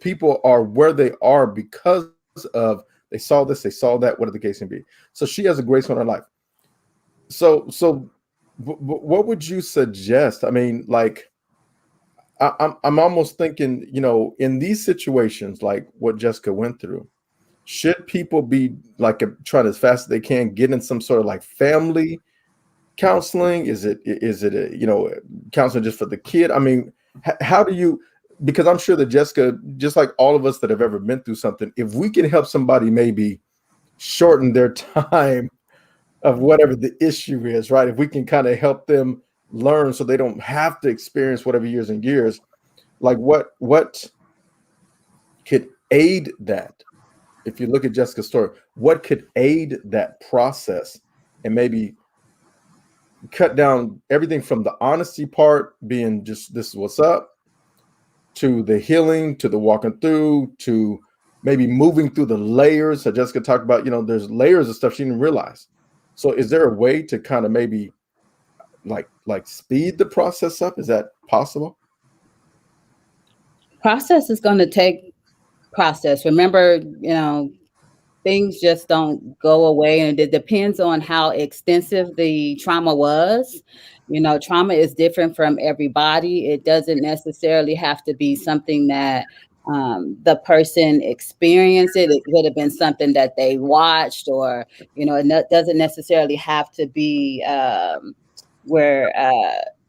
People are where they are because of, they saw this, they saw that, whatever the case may be. So she has a grace on her life. So what would you suggest? I mean, like, I'm almost thinking, in these situations, like what Jessica went through, should people be like trying as fast as they can get in some sort of like family counseling? Is it a, counseling just for the kid? I mean, how do you, because I'm sure that Jessica, just like all of us that have ever been through something, if we can help somebody maybe shorten their time of whatever the issue is, right? If we can kind of help them learn so they don't have to experience whatever years and years, like what could aid that? If you look at Jessica's story, what could aid that process and maybe cut down everything from the honesty part being just, this is what's up, to the healing, to the walking through, to maybe moving through the layers. So Jessica talked about, there's layers of stuff she didn't realize. So is there a way to kind of maybe like speed the process up? Is that possible? Process is going to take process. Remember, things just don't go away, and it depends on how extensive the trauma was. Trauma is different from everybody. It doesn't necessarily have to be something that the person experienced. It could have been something that they watched, or it doesn't necessarily have to be where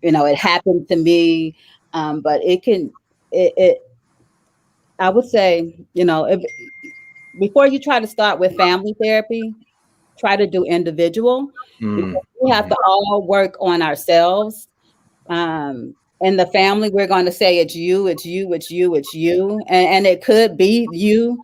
it happened to me, but it can. I would say, if before you try to start with family therapy, try to do individual, because we have to all work on ourselves. In the family, we're going to say it's you, it's you, it's you, it's you, and it could be you,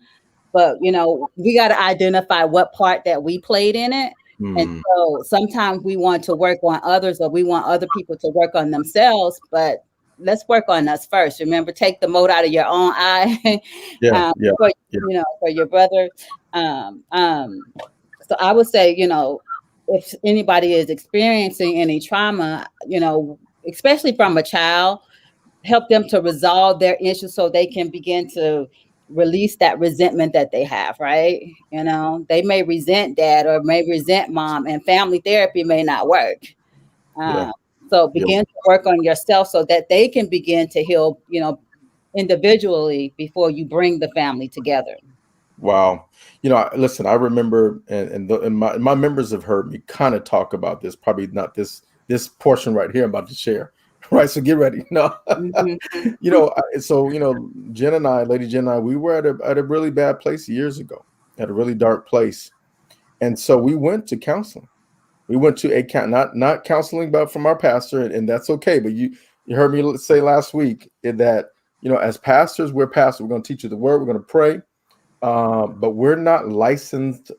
but we got to identify what part that we played in it. And so sometimes we want to work on others, or we want other people to work on themselves, but let's work on us first. Remember, take the mote out of your own eye. For your brother. So I would say, if anybody is experiencing any trauma, especially from a child, help them to resolve their issues so they can begin to release that resentment that they have, right? They may resent dad or may resent mom, and family therapy may not work. So begin to work on yourself so that they can begin to heal, individually before you bring the family together. Wow. Listen, I remember, and my members have heard me kind of talk about this, probably not this portion right here I'm about to share. Right. So get ready. No, so, Jen and I, Lady Jen and I, we were at a really bad place years ago, at a really dark place. And so we went to counseling. We went to not counseling, but from our pastor, and that's okay. But you heard me say last week that, as pastors, we're pastors. We're going to teach you the word. We're going to pray. But we're not licensed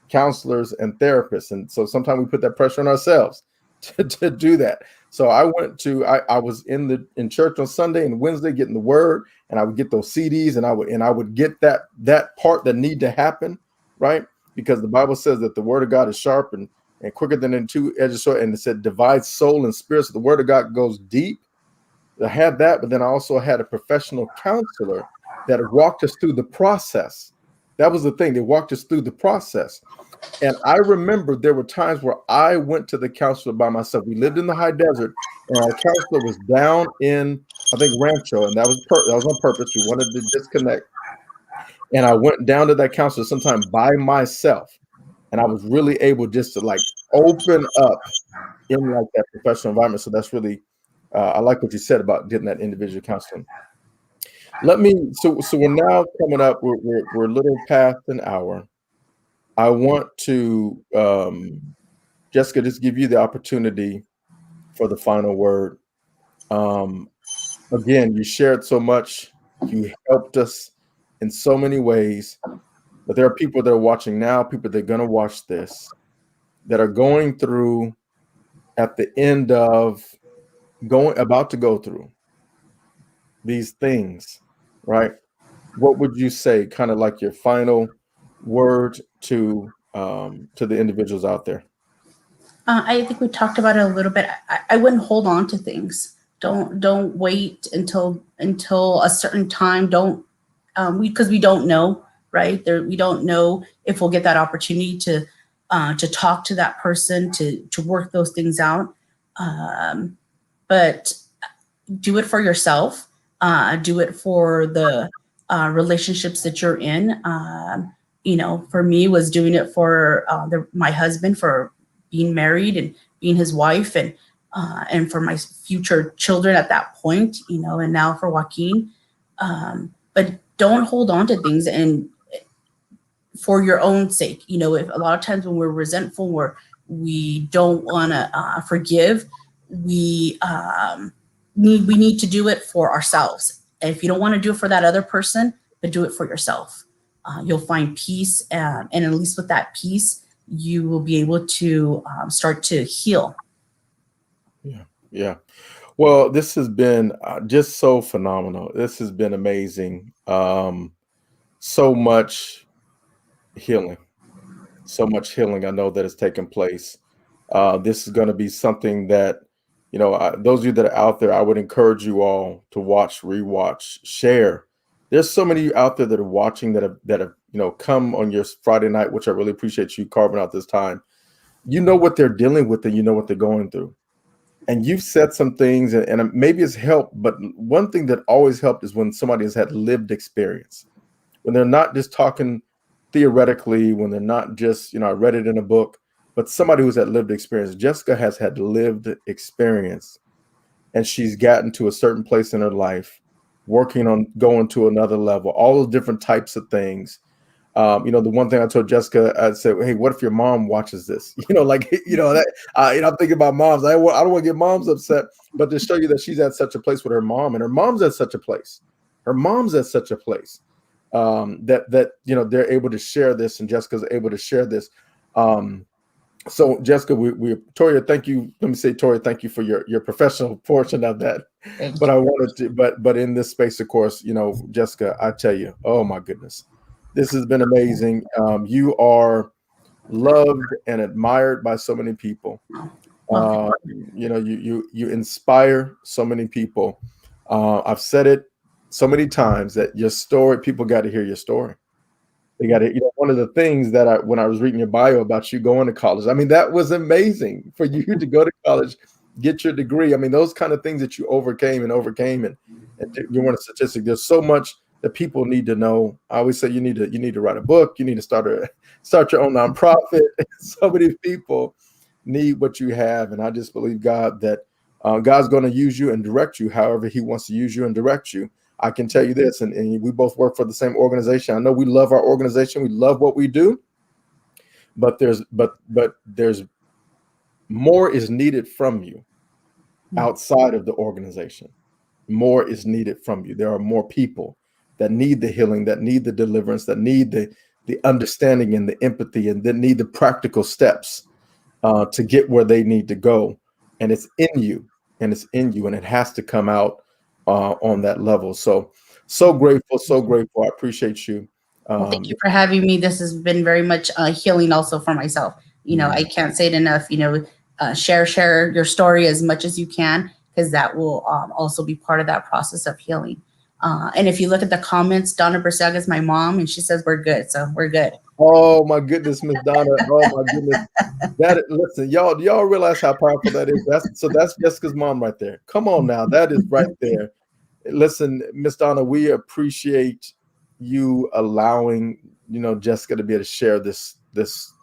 counselors and therapists. And so sometimes we put that pressure on ourselves to do that. So I was in church on Sunday and Wednesday getting the word, and I would get those CDs, and I would get that part that need to happen, right? Because the Bible says that the word of God is sharp and quicker than a two-edged sword, and it said divides soul and spirit. So the word of God goes deep. I had that, but then I also had a professional counselor that walked us through the process. That was the thing. They walked us through the process. And I remember there were times where I went to the counselor by myself. We lived in the high desert, and our counselor was down in, I think, Rancho, and that was on purpose. We wanted to disconnect. And I went down to that counselor sometime by myself. And I was really able just to open up in that professional environment. So that's really, I like what you said about getting that individual counseling. So we're now coming up, we're a little past an hour. I want to, Jessica, just give you the opportunity for the final word. Again, you shared so much. You helped us in so many ways. But there are people that are watching now, people that are going to watch this, that are going through, at the end of about to go through these things, right? What would you say, kind of like your final word to the individuals out there? I think we talked about it a little bit. I wouldn't hold on to things. Don't wait until a certain time. Because we don't know, right? We don't know if we'll get that opportunity to talk to that person, to work those things out. But do it for yourself. Do it for the relationships that you're in. For me, was doing it for my husband, for being married and being his wife, and for my future children at that point, and now for Joaquin. But don't hold on to things, and for your own sake. If a lot of times when we're resentful, we don't want to forgive, we need to do it for ourselves. And if you don't want to do it for that other person, but do it for yourself, you'll find peace, and at least with that peace, you will be able to start to heal. Yeah. Well, this has been just so phenomenal. This has been amazing. so much healing, so much healing. I know that has taken place. This is going to be something that, those of you that are out there, I would encourage you all to watch, rewatch, share. There's so many of you out there that are watching that have come on your Friday night, which I really appreciate you carving out this time. You know what they're dealing with, and you know what they're going through. And you've said some things, and maybe it's helped, but one thing that always helped is when somebody has had lived experience, when they're not just talking theoretically, when they're not just, I read it in a book, but somebody who's had lived experience. Jessica has had lived experience, and she's gotten to a certain place in her life, working on going to another level, all those different types of things. The one thing I told Jessica, I said, "Hey, what if your mom watches this?" I'm thinking about moms. I don't want to get moms upset, but to show you that she's at such a place with her mom, and her mom's at such a place. Her mom's at such a place that they're able to share this, and Jessica's able to share this. So Jessica, Toria, thank you. Let me say, Toria, thank you for your professional portion of that. But I wanted to, but in this space, of course, Jessica, I tell you, oh my goodness, this has been amazing. You are loved and admired by so many people. You inspire so many people. I've said it so many times that your story, people got to hear your story. They got to, one of the things that when I was reading your bio about you going to college, I mean, that was amazing for you to go to college, get your degree. I mean, those kind of things that you overcame, and you're one of the statistics. There's so much that people need to know. I always say you need to write a book. You need to start your own nonprofit. So many people need what you have, and I just believe God that God's going to use you and direct you however He wants to use you and direct you. I can tell you this, and we both work for the same organization. I know we love our organization. We love what we do, but there's more is needed from you outside of the organization. More is needed from you. There are more people that need the healing, that need the deliverance, that need the understanding and the empathy, and that need the practical steps to get where they need to go. And it's in you, and it has to come out on that level. So grateful. I appreciate you. Thank you for having me. This has been very much healing also for myself. I can't say it enough. Share your story as much as you can, because that will also be part of that process of healing. And if you look at the comments, Donna Bersaga is my mom, and she says we're good. So we're good. Oh my goodness, Miss Donna. Oh my goodness. Listen, y'all realize how powerful that is. That's Jessica's mom right there. Come on now. That is right there. Listen, Miss Donna, we appreciate you allowing, Jessica to be able to share this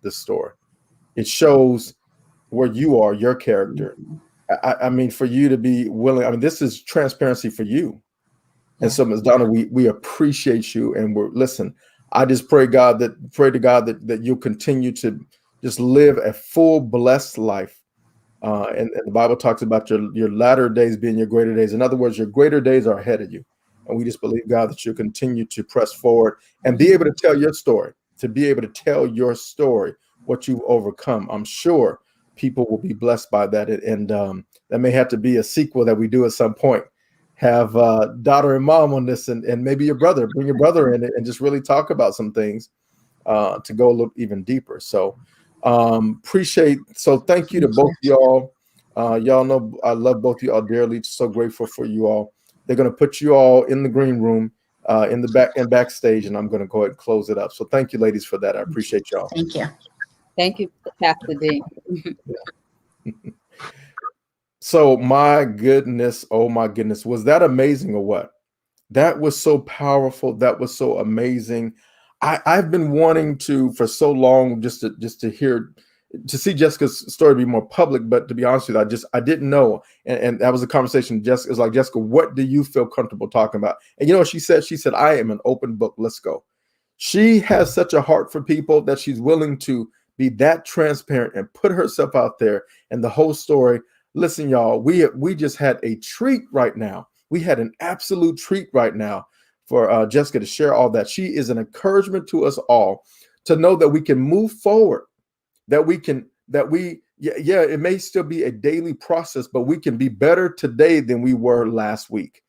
story. It shows where you are, your character. I mean, for you to be willing, I mean, this is transparency for you. And so, Ms. Donna, we appreciate you, and I just pray to God that you'll continue to just live a full, blessed life. And the Bible talks about your latter days being your greater days. In other words, your greater days are ahead of you. And we just believe, God, that you'll continue to press forward and be able to tell your story, what you've overcome. I'm sure people will be blessed by that. And that may have to be a sequel that we do at some point. Have daughter and mom on this, and maybe bring your brother in it, and just really talk about some things to go a little even deeper. So thank you to both of y'all. Y'all know I love both of y'all dearly. So grateful for you all. They're going to put you all in the green room in the back and backstage, and I'm going to go ahead and close it up. So thank you, ladies, for that. I appreciate y'all. Thank you. Thank you, Pastor D. So oh my goodness, was that amazing or what? That was so powerful. That was so amazing. I've been wanting to for so long just to see Jessica's story be more public, but to be honest with you, I didn't know. And that was a conversation. Jessica was like, Jessica, what do you feel comfortable talking about? And you know what she said? She said, I am an open book. Let's go. She has such a heart for people that she's willing to be that transparent and put herself out there and the whole story. Listen, y'all, we just had a treat right now. We had an absolute treat right now for Jessica to share all that. She is an encouragement to us all to know that we can move forward, it may still be a daily process, but we can be better today than we were last week,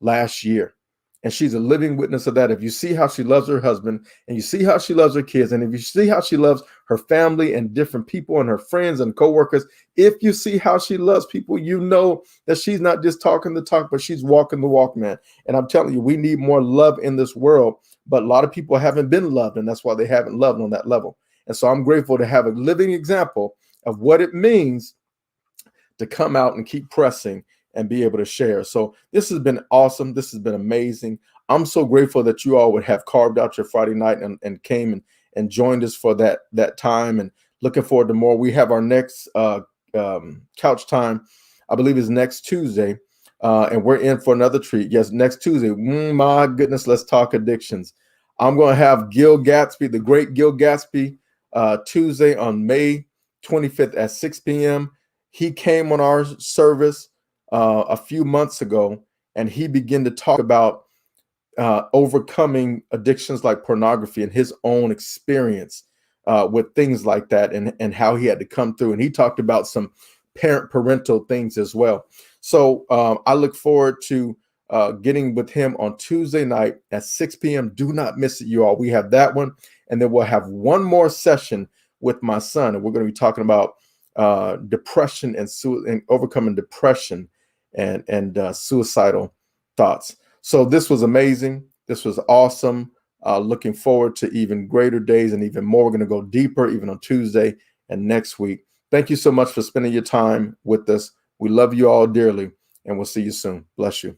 last year. And she's a living witness of that. If you see how she loves her husband, and you see how she loves her kids, and if you see how she loves her family and different people and her friends and coworkers, if you see how she loves people, you know that she's not just talking the talk, but she's walking the walk, man. And I'm telling you, we need more love in this world, but a lot of people haven't been loved, and that's why they haven't loved on that level. And so I'm grateful to have a living example of what it means to come out and keep pressing and be able to share. So this has been awesome. This has been amazing. I'm so grateful that you all would have carved out your Friday night and came and joined us for that time, and looking forward to more. We have our next couch time, I believe is next Tuesday, and we're in for another treat. Yes, next Tuesday. My goodness, let's talk addictions. I'm going to have Gil Gatsby, the great Gil Gatsby, Tuesday on May 25th at 6 p.m. He came on our service a few months ago, and he began to talk about overcoming addictions like pornography and his own experience with things like that, and how he had to come through. And he talked about some parental things as well. So I look forward to getting with him on Tuesday night at 6 p.m. Do not miss it, you all. We have that one, and then we'll have one more session with my son, and we're going to be talking about depression and overcoming depression and suicidal thoughts. So this was amazing. This was awesome. Looking forward to even greater days and even more. We're going to go deeper even on Tuesday and next week. Thank you so much for spending your time with us. We love you all dearly, and we'll see you soon. Bless you.